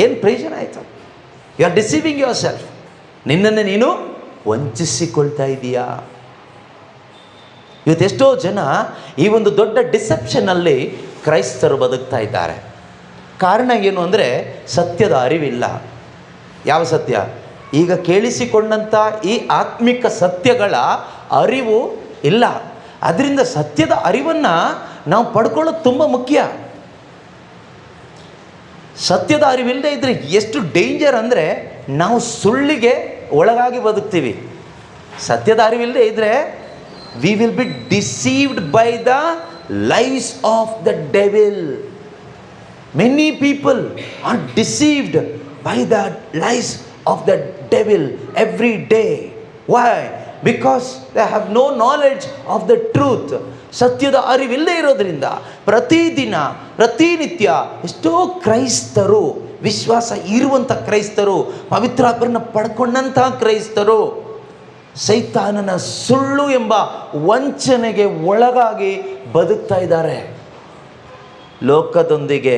ಏನು ಪ್ರಯೋಜನ ಆಯಿತು? You are deceiving yourself. ನಿನ್ನನ್ನು ನೀನು ವಂಚಿಸಿಕೊಳ್ತಾ ಇದೀಯಾ? ಇವತ್ತೆಷ್ಟೋ ಜನ ಈ ಒಂದು ದೊಡ್ಡ ಡಿಸೆಪ್ಷನಲ್ಲಿ ಕ್ರೈಸ್ತರು ಬದುಕ್ತಾ ಇದ್ದಾರೆ. ಕಾರಣ ಏನು ಅಂದರೆ ಸತ್ಯದ ಅರಿವಿಲ್ಲ. ಯಾವ ಸತ್ಯ? ಈಗ ಕೇಳಿಸಿಕೊಂಡಂಥ ಈ ಆತ್ಮಿಕ ಸತ್ಯಗಳ ಅರಿವು ಇಲ್ಲ. ಅದರಿಂದ ಸತ್ಯದ ಅರಿವನ್ನು ನಾವು ಪಡ್ಕೊಳ್ಳೋದು ತುಂಬ ಮುಖ್ಯ. ಸತ್ಯದ ಅರಿವಿಲ್ಲದೆ ಇದ್ದರೆ ಎಷ್ಟು ಡೇಂಜರ್ ಅಂದರೆ ನಾವು ಸುಳ್ಳಿಗೆ ಒಳಗಾಗಿ ಬದುಕ್ತೀವಿ. ಸತ್ಯದ ಅರಿವಿಲ್ಲದೆ ಇದ್ದರೆ we will be deceived by the lies of the devil. Many people are deceived by the lies of the devil every day. Why? Because they have no knowledge of the truth. ಸತ್ಯದ ಅರಿವಿಲ್ಲದೆ ಇರೋದ್ರಿಂದ ಪ್ರತಿದಿನ ಪ್ರತಿನಿತ್ಯ ಎಷ್ಟೋ ಕ್ರೈಸ್ತರು, ವಿಶ್ವಾಸ ಇರುವಂಥ ಕ್ರೈಸ್ತರು, ಪವಿತ್ರಾತ್ಮರನ್ನ ಪಡ್ಕೊಂಡಂತಹ ಕ್ರೈಸ್ತರು ಸೈತಾನನ ಸುಳ್ಳು ಎಂಬ ವಂಚನೆಗೆ ಒಳಗಾಗಿ ಬದುಕ್ತಾ ಇದ್ದಾರೆ. ಲೋಕದೊಂದಿಗೆ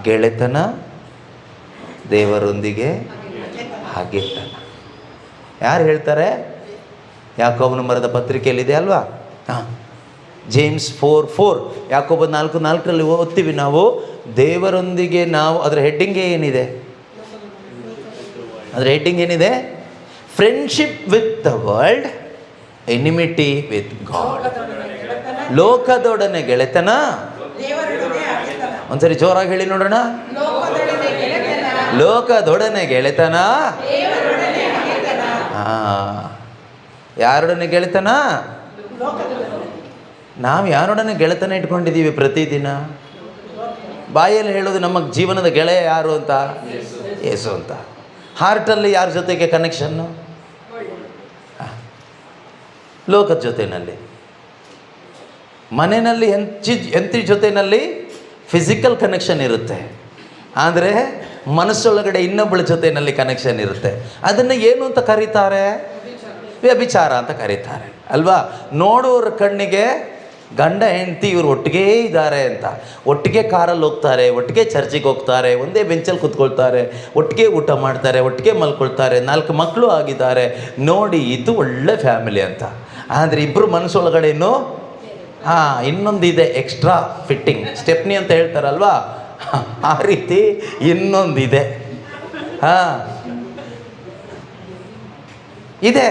ಗೆಳೆತನ, ದೇವರೊಂದಿಗೆ ಹಾಗೆತನ. ಯಾರು ಹೇಳ್ತಾರೆ? ಯಾಕೋಬನ ಬರೆದ ಪತ್ರಿಕೆಯಲ್ಲಿದೆ ಅಲ್ವಾ? ಹಾಂ, ಜೇಮ್ಸ್ 4:4, ಯಾಕೋಬ 4:4 ಓದ್ತೀವಿ ನಾವು. ದೇವರೊಂದಿಗೆ ನಾವು, ಅದರ ಹೆಡ್ಡಿಂಗ್ ಏನಿದೆ? ಅದರ ಹೆಡ್ಡಿಂಗ್ ಏನಿದೆ? Friendship with the world, enmity with God. ಲೋಕದೊಡನೆ ಗೆಳೆತನ. ಒಂದ್ಸರಿ ಜೋರಾಗಿ ಹೇಳಿ ನೋಡೋಣ. ಲೋಕದೊಡನೆ ಗೆಳೆತನ. ಯಾರೊಡನೆ ಗೆಳೆತನ? ನಾವು ಯಾರೊಡನೆ ಗೆಳೆತನ ಇಟ್ಕೊಂಡಿದ್ದೀವಿ ಪ್ರತಿದಿನ? ಬಾಯಲ್ಲಿ ಹೇಳೋದು ನಮ್ಮ ಜೀವನದ ಗೆಳೆಯ ಯಾರು ಅಂತ? ಯೇಸು ಅಂತ. ಹಾರ್ಟಲ್ಲಿ ಯಾರ ಜೊತೆಗೆ ಕನೆಕ್ಷನ್ನು? ಲೋಕದ ಜೊತೆಯಲ್ಲಿ. ಮನೆಯಲ್ಲಿ ಹೆಂಡತಿ ಜೊತೆಯಲ್ಲಿ ಫಿಸಿಕಲ್ ಕನೆಕ್ಷನ್ ಇರುತ್ತೆ, ಆದರೆ ಮನಸ್ಸೊಳಗಡೆ ಇನ್ನೊಬ್ಬಳ ಜೊತೆಯಲ್ಲಿ ಕನೆಕ್ಷನ್ ಇರುತ್ತೆ. ಅದನ್ನು ಏನು ಅಂತ ಕರೀತಾರೆ? ವ್ಯಭಿಚಾರ ಅಂತ ಕರೀತಾರೆ ಅಲ್ವಾ? ನೋಡೋರ ಕಣ್ಣಿಗೆ ಗಂಡ ಹೆಂಡತಿ ಇವರು ಒಟ್ಟಿಗೆ ಇದ್ದಾರೆ ಅಂತ, ಒಟ್ಟಿಗೆ ಕಾರಲ್ಲಿ ಹೋಗ್ತಾರೆ, ಒಟ್ಟಿಗೆ ಚರ್ಚಿಗೆ ಹೋಗ್ತಾರೆ, ಒಂದೇ ಬೆಂಚಲ್ಲಿ ಕೂತ್ಕೊಳ್ತಾರೆ, ಒಟ್ಟಿಗೆ ಊಟ ಮಾಡ್ತಾರೆ, ಒಟ್ಟಿಗೆ ಮಲ್ಕೊಳ್ತಾರೆ, 4 ಮಕ್ಕಳು ಆಗಿದ್ದಾರೆ, ನೋಡಿ ಇದು ಒಳ್ಳೆ ಫ್ಯಾಮಿಲಿ ಅಂತ. ಆದರೆ ಇಬ್ಬರು ಮನಸ್ಸೊಳಗಡೆನೂ ಇನ್ನೊಂದಿದೆ, ಎಕ್ಸ್ಟ್ರಾ ಫಿಟ್ಟಿಂಗ್, ಸ್ಟೆಪ್ನಿ ಅಂತ ಹೇಳ್ತಾರಲ್ವಾ, ಆ ರೀತಿ ಇನ್ನೊಂದಿದೆ. ಇದೆ.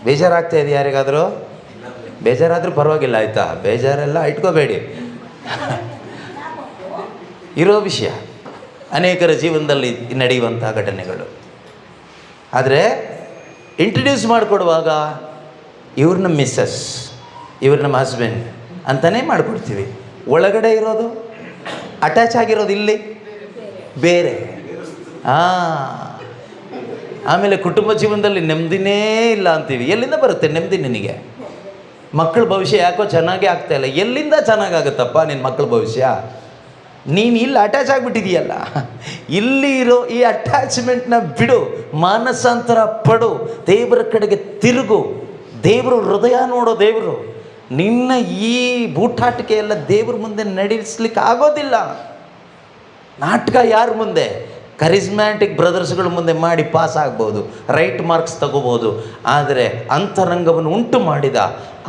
ಬೇಜಾರಾಗ್ತಾ ಇದೆ ಯಾರಿಗಾದರೂ? ಬೇಜಾರಾದರೂ ಪರವಾಗಿಲ್ಲ, ಆಯಿತಾ? ಬೇಜಾರೆಲ್ಲ ಇಟ್ಕೋಬೇಡಿ. ಇರೋ ವಿಷಯ, ಅನೇಕರ ಜೀವನದಲ್ಲಿ ನಡೆಯುವಂಥ ಘಟನೆಗಳು. ಆದರೆ ಇಂಟ್ರಡ್ಯೂಸ್ ಮಾಡಿಕೊಡುವಾಗ ಇವ್ರು ನಮ್ಮ ಮಿಸ್ಸಸ್, ಇವ್ರು ನಮ್ಮ ಹಸ್ಬೆಂಡ್ ಅಂತಲೇ ಮಾಡಿಕೊಡ್ತೀವಿ. ಒಳಗಡೆ ಇರೋದು, ಅಟ್ಯಾಚ್ ಆಗಿರೋದು ಇಲ್ಲಿ ಬೇರೆ. ಆಮೇಲೆ ಕುಟುಂಬ ಜೀವನದಲ್ಲಿ ನೆಮ್ಮದಿನೇ ಇಲ್ಲ ಅಂತೀವಿ. ಎಲ್ಲಿಂದ ಬರುತ್ತೆ ನೆಮ್ಮದಿ ನಿನಗೆ? ಮಕ್ಕಳ ಭವಿಷ್ಯ ಯಾಕೋ ಚೆನ್ನಾಗೇ ಆಗ್ತಾಯಿಲ್ಲ. ಎಲ್ಲಿಂದ ಚೆನ್ನಾಗಾಗುತ್ತಪ್ಪ ನಿನ್ನ ಮಕ್ಕಳ ಭವಿಷ್ಯ? ನೀನು ಇಲ್ಲಿ ಅಟ್ಯಾಚ್ ಆಗಿಬಿಟ್ಟಿದೆಯಲ್ಲ. ಇಲ್ಲಿ ಇರೋ ಈ ಅಟ್ಯಾಚ್ಮೆಂಟ್ನ ಬಿಡು, ಮಾನಸಾಂತರ ಪಡು, ದೇವರ ಕಡೆಗೆ ತಿರುಗು. ದೇವರು ಹೃದಯ ನೋಡೋ ದೇವರು. ನಿನ್ನ ಈ ಬೂಟಾಟಿಕೆ ಎಲ್ಲ ದೇವ್ರ ಮುಂದೆ ನಡೆಸಲಿಕ್ಕೆ ಆಗೋದಿಲ್ಲ. ನಾಟಕ ಯಾರ ಮುಂದೆ? ಕರಿಸ್ಮ್ಯಾಟಿಕ್ ಬ್ರದರ್ಸ್ಗಳ ಮುಂದೆ ಮಾಡಿ ಪಾಸ್ ಆಗ್ಬೋದು, ರೈಟ್ ಮಾರ್ಕ್ಸ್ ತಗೋಬೋದು. ಆದರೆ ಅಂತರಂಗವನ್ನು ಉಂಟು ಮಾಡಿದ,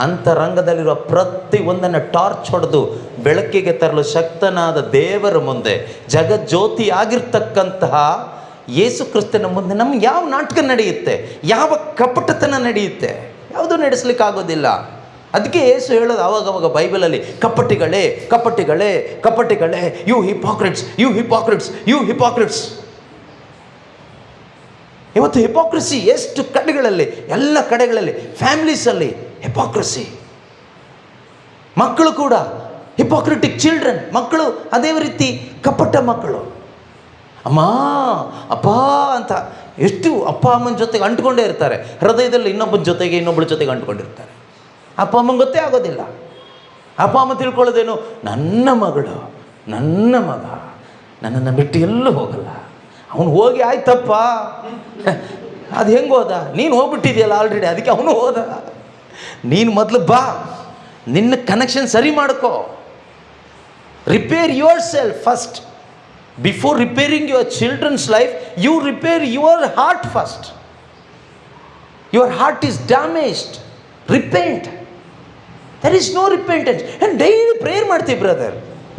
ಅಂತರಂಗದಲ್ಲಿರುವ ಪ್ರತಿಯೊಂದನ್ನು ಟಾರ್ಚ್ ಹೊಡೆದು ಬೆಳಕಿಗೆ ತರಲು ಶಕ್ತನಾದ ದೇವರ ಮುಂದೆ, ಜಗಜ್ಯೋತಿ ಆಗಿರ್ತಕ್ಕಂತಹ ಯೇಸು ಕ್ರಿಸ್ತನ ಮುಂದೆ ನಮ್ಗೆ ಯಾವ ನಾಟಕ ನಡೆಯುತ್ತೆ? ಯಾವ ಕಪಟತನ ನಡೆಯುತ್ತೆ? ಯಾವುದೂ ನಡೆಸಲಿಕ್ಕಾಗೋದಿಲ್ಲ. ಅದಕ್ಕೆ ಯೇಸು ಹೇಳೋದು ಆವಾಗವಾಗ ಬೈಬಲಲ್ಲಿ, ಕಪಟಿಗಳೇ ಕಪಟಿಗಳೇ ಕಪಟಿಗಳೇ, ಯು ಹಿಪಾಕ್ರಿಟ್ಸ್, ಯು ಹಿಪಾಕ್ರಿಟ್ಸ್, ಯು ಹಿಪಾಕ್ರಿಟ್ಸ್. ಇವತ್ತು ಹಿಪಾಕ್ರಸಿ ಎಷ್ಟು ಕಡೆಗಳಲ್ಲಿ, ಎಲ್ಲ ಕಡೆಗಳಲ್ಲಿ, ಫ್ಯಾಮಿಲೀಸಲ್ಲಿ ಹಿಪಾಕ್ರಸಿ. ಮಕ್ಕಳು ಕೂಡ ಹಿಪಾಕ್ರಿಟಿಕ್ ಚಿಲ್ಡ್ರನ್. ಮಕ್ಕಳು ಅದೇ ರೀತಿ ಕಪಟ ಮಕ್ಕಳು. ಅಮ್ಮ ಅಪ್ಪ ಅಂತ ಎಷ್ಟು ಅಪ್ಪ ಅಮ್ಮನ ಜೊತೆಗೆ ಅಂಟ್ಕೊಂಡೇ ಇರ್ತಾರೆ. ಹೃದಯದಲ್ಲಿ ಇನ್ನೊಬ್ಬನ ಜೊತೆಗೆ ಇನ್ನೊಬ್ಬಳ ಜೊತೆಗೆ ಅಂಟ್ಕೊಂಡಿರ್ತಾರೆ. ಅಪ್ಪ ಅಮ್ಮಂಗೆ ಗೊತ್ತೇ ಆಗೋದಿಲ್ಲ. ಅಪ್ಪ ಅಮ್ಮ ತಿಳ್ಕೊಳ್ಳೋದೇನು? ನನ್ನ ಮಗಳು, ನನ್ನ ಮಗ ನನ್ನನ್ನು ಬಿಟ್ಟು ಎಲ್ಲೂ ಹೋಗಲ್ಲ. ಅವನು ಹೋಗಿ ಆಯ್ತಪ್ಪ, ಅದು ಹೆಂಗೆ ಹೋದ? ನೀನು ಹೋಗ್ಬಿಟ್ಟಿದೆಯಲ್ಲ ಆಲ್ರೆಡಿ, ಅದಕ್ಕೆ ಅವನು ಹೋದ. ನೀನು ಮೊದಲು ಬಾ, ನಿನ್ನ ಕನೆಕ್ಷನ್ ಸರಿ ಮಾಡ್ಕೋ. Repair yourself first. Before repairing your children's life, you repair your heart first. Your heart is damaged. Repent. There is no repentance. And daily prayer ಮಾಡ್ತೀವಿ ಬ್ರದರ್.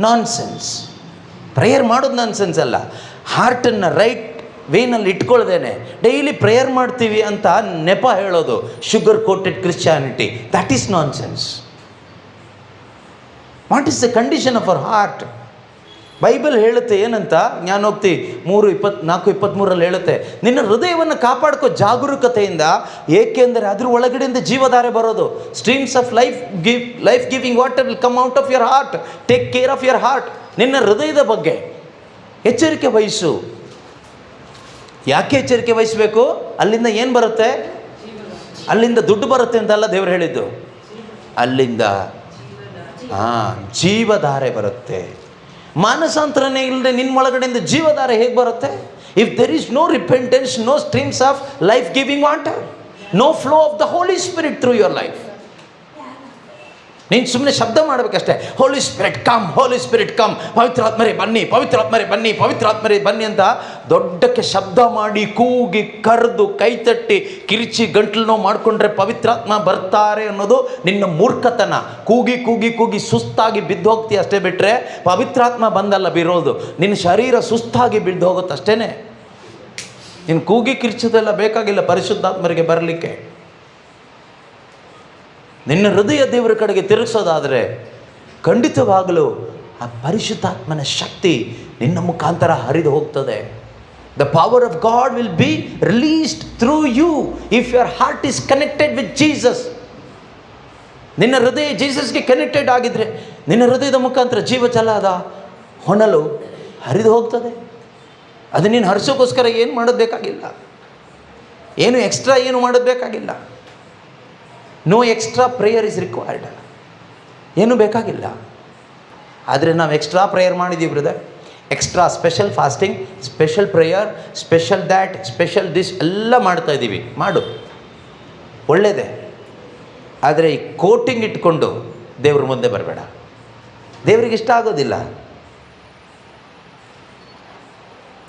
Nonsense. ಪ್ರೇಯರ್ ಮಾಡೋದು nonsense ಅಲ್ಲ. ಹಾರ್ಟನ್ನು right ವೇನಲ್ಲಿ ಇಟ್ಕೊಳ್ದೇನೆ daily prayer ಮಾಡ್ತೀವಿ ಅಂತ ನೆಪ ಹೇಳೋದು, sugar coated Christianity, that is nonsense. What is the condition of our heart? Bible ಹೇಳುತ್ತೆ ಏನಂತ? ಜ್ಞಾನೋಕ್ತಿ 3:24-23 ಹೇಳುತ್ತೆ, ನಿನ್ನ ಹೃದಯವನ್ನು ಕಾಪಾಡ್ಕೋ ಜಾಗರೂಕತೆಯಿಂದ, ಏಕೆಂದರೆ ಅದ್ರ ಒಳಗಡೆಯಿಂದ ಜೀವಧಾರೆ ಬರೋದು. Streams of life giving water will come out of your heart. Take care of your heart. ನಿನ್ನ ಹೃದಯದ ಬಗ್ಗೆ ಎಚ್ಚರಿಕೆ ವಹಿಸು. ಯಾಕೆ ಎಚ್ಚರಿಕೆ ವಹಿಸಬೇಕು? ಅಲ್ಲಿಂದ ಏನು ಬರುತ್ತೆ? ಅಲ್ಲಿಂದ ದುಡ್ಡು ಬರುತ್ತೆ ಅಂತಲ್ಲ ದೇವರು ಹೇಳಿದ್ದು, ಅಲ್ಲಿಂದ ಜೀವಧಾರೆ ಬರುತ್ತೆ. ಮಾನಸಾಂತರನೇ ಇಲ್ಲದೆ ನಿಮ್ಮ ಒಳಗಡೆಯಿಂದ ಜೀವಧಾರೆ ಹೇಗೆ ಬರುತ್ತೆ? If there is no repentance, no streams of life giving water, no flow of the Holy Spirit through your life. ನೀನು ಸುಮ್ಮನೆ ಶಬ್ದ ಮಾಡಬೇಕಷ್ಟೇ, Holy Spirit come, Holy Spirit come, ಪವಿತ್ರಾತ್ಮರೇ ಬನ್ನಿ, ಪವಿತ್ರಾತ್ಮರೇ ಬನ್ನಿ, ಪವಿತ್ರಾತ್ಮರೇ ಬನ್ನಿ ಅಂತ ದೊಡ್ಡಕ್ಕೆ ಶಬ್ದ ಮಾಡಿ ಕೂಗಿ ಕರೆದು ಕೈತಟ್ಟಿ ಕಿರಿಚಿ ಗಂಟ್ಲು ನೋವು ಮಾಡಿಕೊಂಡ್ರೆ ಪವಿತ್ರಾತ್ಮ ಬರ್ತಾರೆ ಅನ್ನೋದು ನಿನ್ನ ಮೂರ್ಖತನ. ಕೂಗಿ ಕೂಗಿ ಕೂಗಿ ಸುಸ್ತಾಗಿ ಬಿದ್ದು ಹೋಗ್ತೀಯ ಅಷ್ಟೇ, ಬಿಟ್ಟರೆ ಪವಿತ್ರಾತ್ಮ ಬಂದಲ್ಲ ಬಿರೋದು, ನಿನ್ನ ಶರೀರ ಸುಸ್ತಾಗಿ ಬಿದ್ದು ಹೋಗುತ್ತೆ ಅಷ್ಟೇ. ನೀನು ಕೂಗಿ ಕಿರ್ಚೋದೆಲ್ಲ ಬೇಕಾಗಿಲ್ಲ ಪರಿಶುದ್ಧಾತ್ಮರಿಗೆ ಬರಲಿಕ್ಕೆ. ನಿನ್ನ ಹೃದಯ ದೇವರ ಕಡೆಗೆ ತಿರುಗಿಸೋದಾದರೆ ಖಂಡಿತವಾಗಲೂ ಆ ಪರಿಶುದ್ಧಾತ್ಮನ ಶಕ್ತಿ ನಿನ್ನ ಮುಖಾಂತರ ಹರಿದು ಹೋಗ್ತದೆ. The power of God will be released through you if your heart is connected with Jesus. ನಿನ್ನ ಹೃದಯ ಜೀಸಸ್ಗೆ ಕನೆಕ್ಟೆಡ್ ಆಗಿದ್ರೆ ನಿನ್ನ ಹೃದಯದ ಮುಖಾಂತರ ಜೀವಜಲದ ಹೊನಲು ಹರಿದು ಹೋಗ್ತದೆ. ಅದು ನೀನು ಹರಿಸೋಕ್ಕೋಸ್ಕರ ಏನು ಮಾಡೋದು ಬೇಕಾಗಿಲ್ಲ, ಏನು ಎಕ್ಸ್ಟ್ರಾ ಏನು ಮಾಡೋದು ಬೇಕಾಗಿಲ್ಲ. No extra prayer is required, ಏನೂ ಬೇಕಾಗಿಲ್ಲ. ಆದರೆ ನಾವು ಎಕ್ಸ್ಟ್ರಾ ಪ್ರೇಯರ್ ಮಾಡಿದ್ದೀವಿ brother, extra special fasting, special prayer, special that, special this ಎಲ್ಲ ಮಾಡ್ತಾ ಇದ್ದೀವಿ. ಮಾಡು, ಒಳ್ಳೆಯದೇ. ಆದರೆ ಈ ಕೋಟಿಂಗ್ ಇಟ್ಕೊಂಡು ದೇವ್ರ ಮುಂದೆ ಬರಬೇಡ, ದೇವರಿಗೆ ಇಷ್ಟ ಆಗೋದಿಲ್ಲ.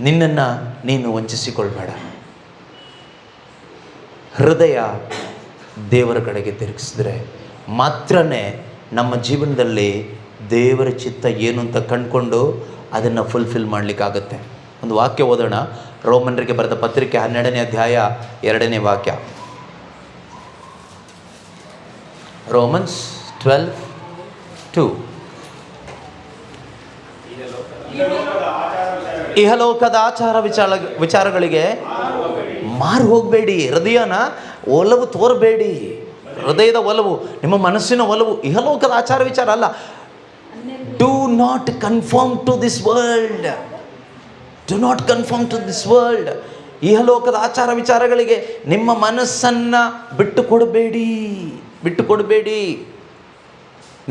ನಿನ್ನನ್ನು ನೀನು ವಂಚಿಸಿಕೊಳ್ಬೇಡ. ಹೃದಯ ದೇವರ ಕಡೆಗೆ ತಿರುಗಿಸಿದ್ರೆ ಮಾತ್ರನೇ ನಮ್ಮ ಜೀವನದಲ್ಲಿ ದೇವರ ಚಿತ್ತ ಏನು ಅಂತ ಕಂಡುಕೊಂಡು ಅದನ್ನು ಫುಲ್ಫಿಲ್ ಮಾಡಲಿಕ್ಕಾಗತ್ತೆ. ಒಂದು ವಾಕ್ಯ ಓದೋಣ, ರೋಮನರಿಗೆ ಬರೆದ ಪತ್ರಿಕೆ 12ನೇ ಅಧ್ಯಾಯ 2ನೇ ವಾಕ್ಯ. ರೋಮನ್ಸ್ 12:2. ಇಹಲೋಕದ ಆಚಾರ ವಿಚಾರಗಳಿಗೆ ಮಾರು ಹೋಗಬೇಡಿ. ಹೃದಯನ ಒಲವು ತೋರಬೇಡಿ. ಹೃದಯದ ಒಲವು, ನಿಮ್ಮ ಮನಸ್ಸಿನ ಒಲವು ಇಹಲೋಕದ ಆಚಾರ ವಿಚಾರ ಅಲ್ಲ. Do not conform to this world, do not conform to this world. ಇಹಲೋಕದ ಆಚಾರ ವಿಚಾರಗಳಿಗೆ ನಿಮ್ಮ ಮನಸ್ಸನ್ನು ಬಿಟ್ಟು ಕೊಡಬೇಡಿ.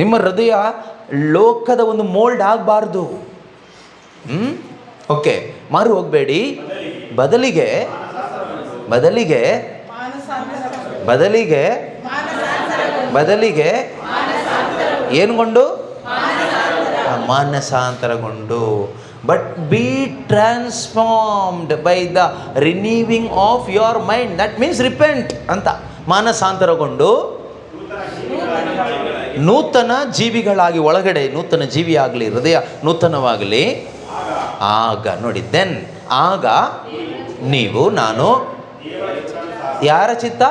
ನಿಮ್ಮ ಹೃದಯ ಲೋಕದ ಒಂದು ಮೋಲ್ಡ್ ಆಗಬಾರ್ದು. ಓಕೆ, ಮಾರು ಹೋಗಬೇಡಿ. ಬದಲಿಗೆ ಏನುಗೊಂಡು? ಮಾನಸಾಂತರಗೊಂಡು. But be transformed by the renewing of your mind. That means repent ಅಂತ. ಮಾನಸಾಂತರಗೊಂಡು ನೂತನ ಜೀವಿಗಳಾಗಿ, ಒಳಗಡೆ ನೂತನ ಜೀವಿಯಾಗಲಿ, ಹೃದಯ ನೂತನವಾಗಲಿ. ಆಗ ನೋಡಿ, ದೆನ್ ಆಗ ನೀವು, ನಾನು ಯಾರ ಚಿತ್ತ?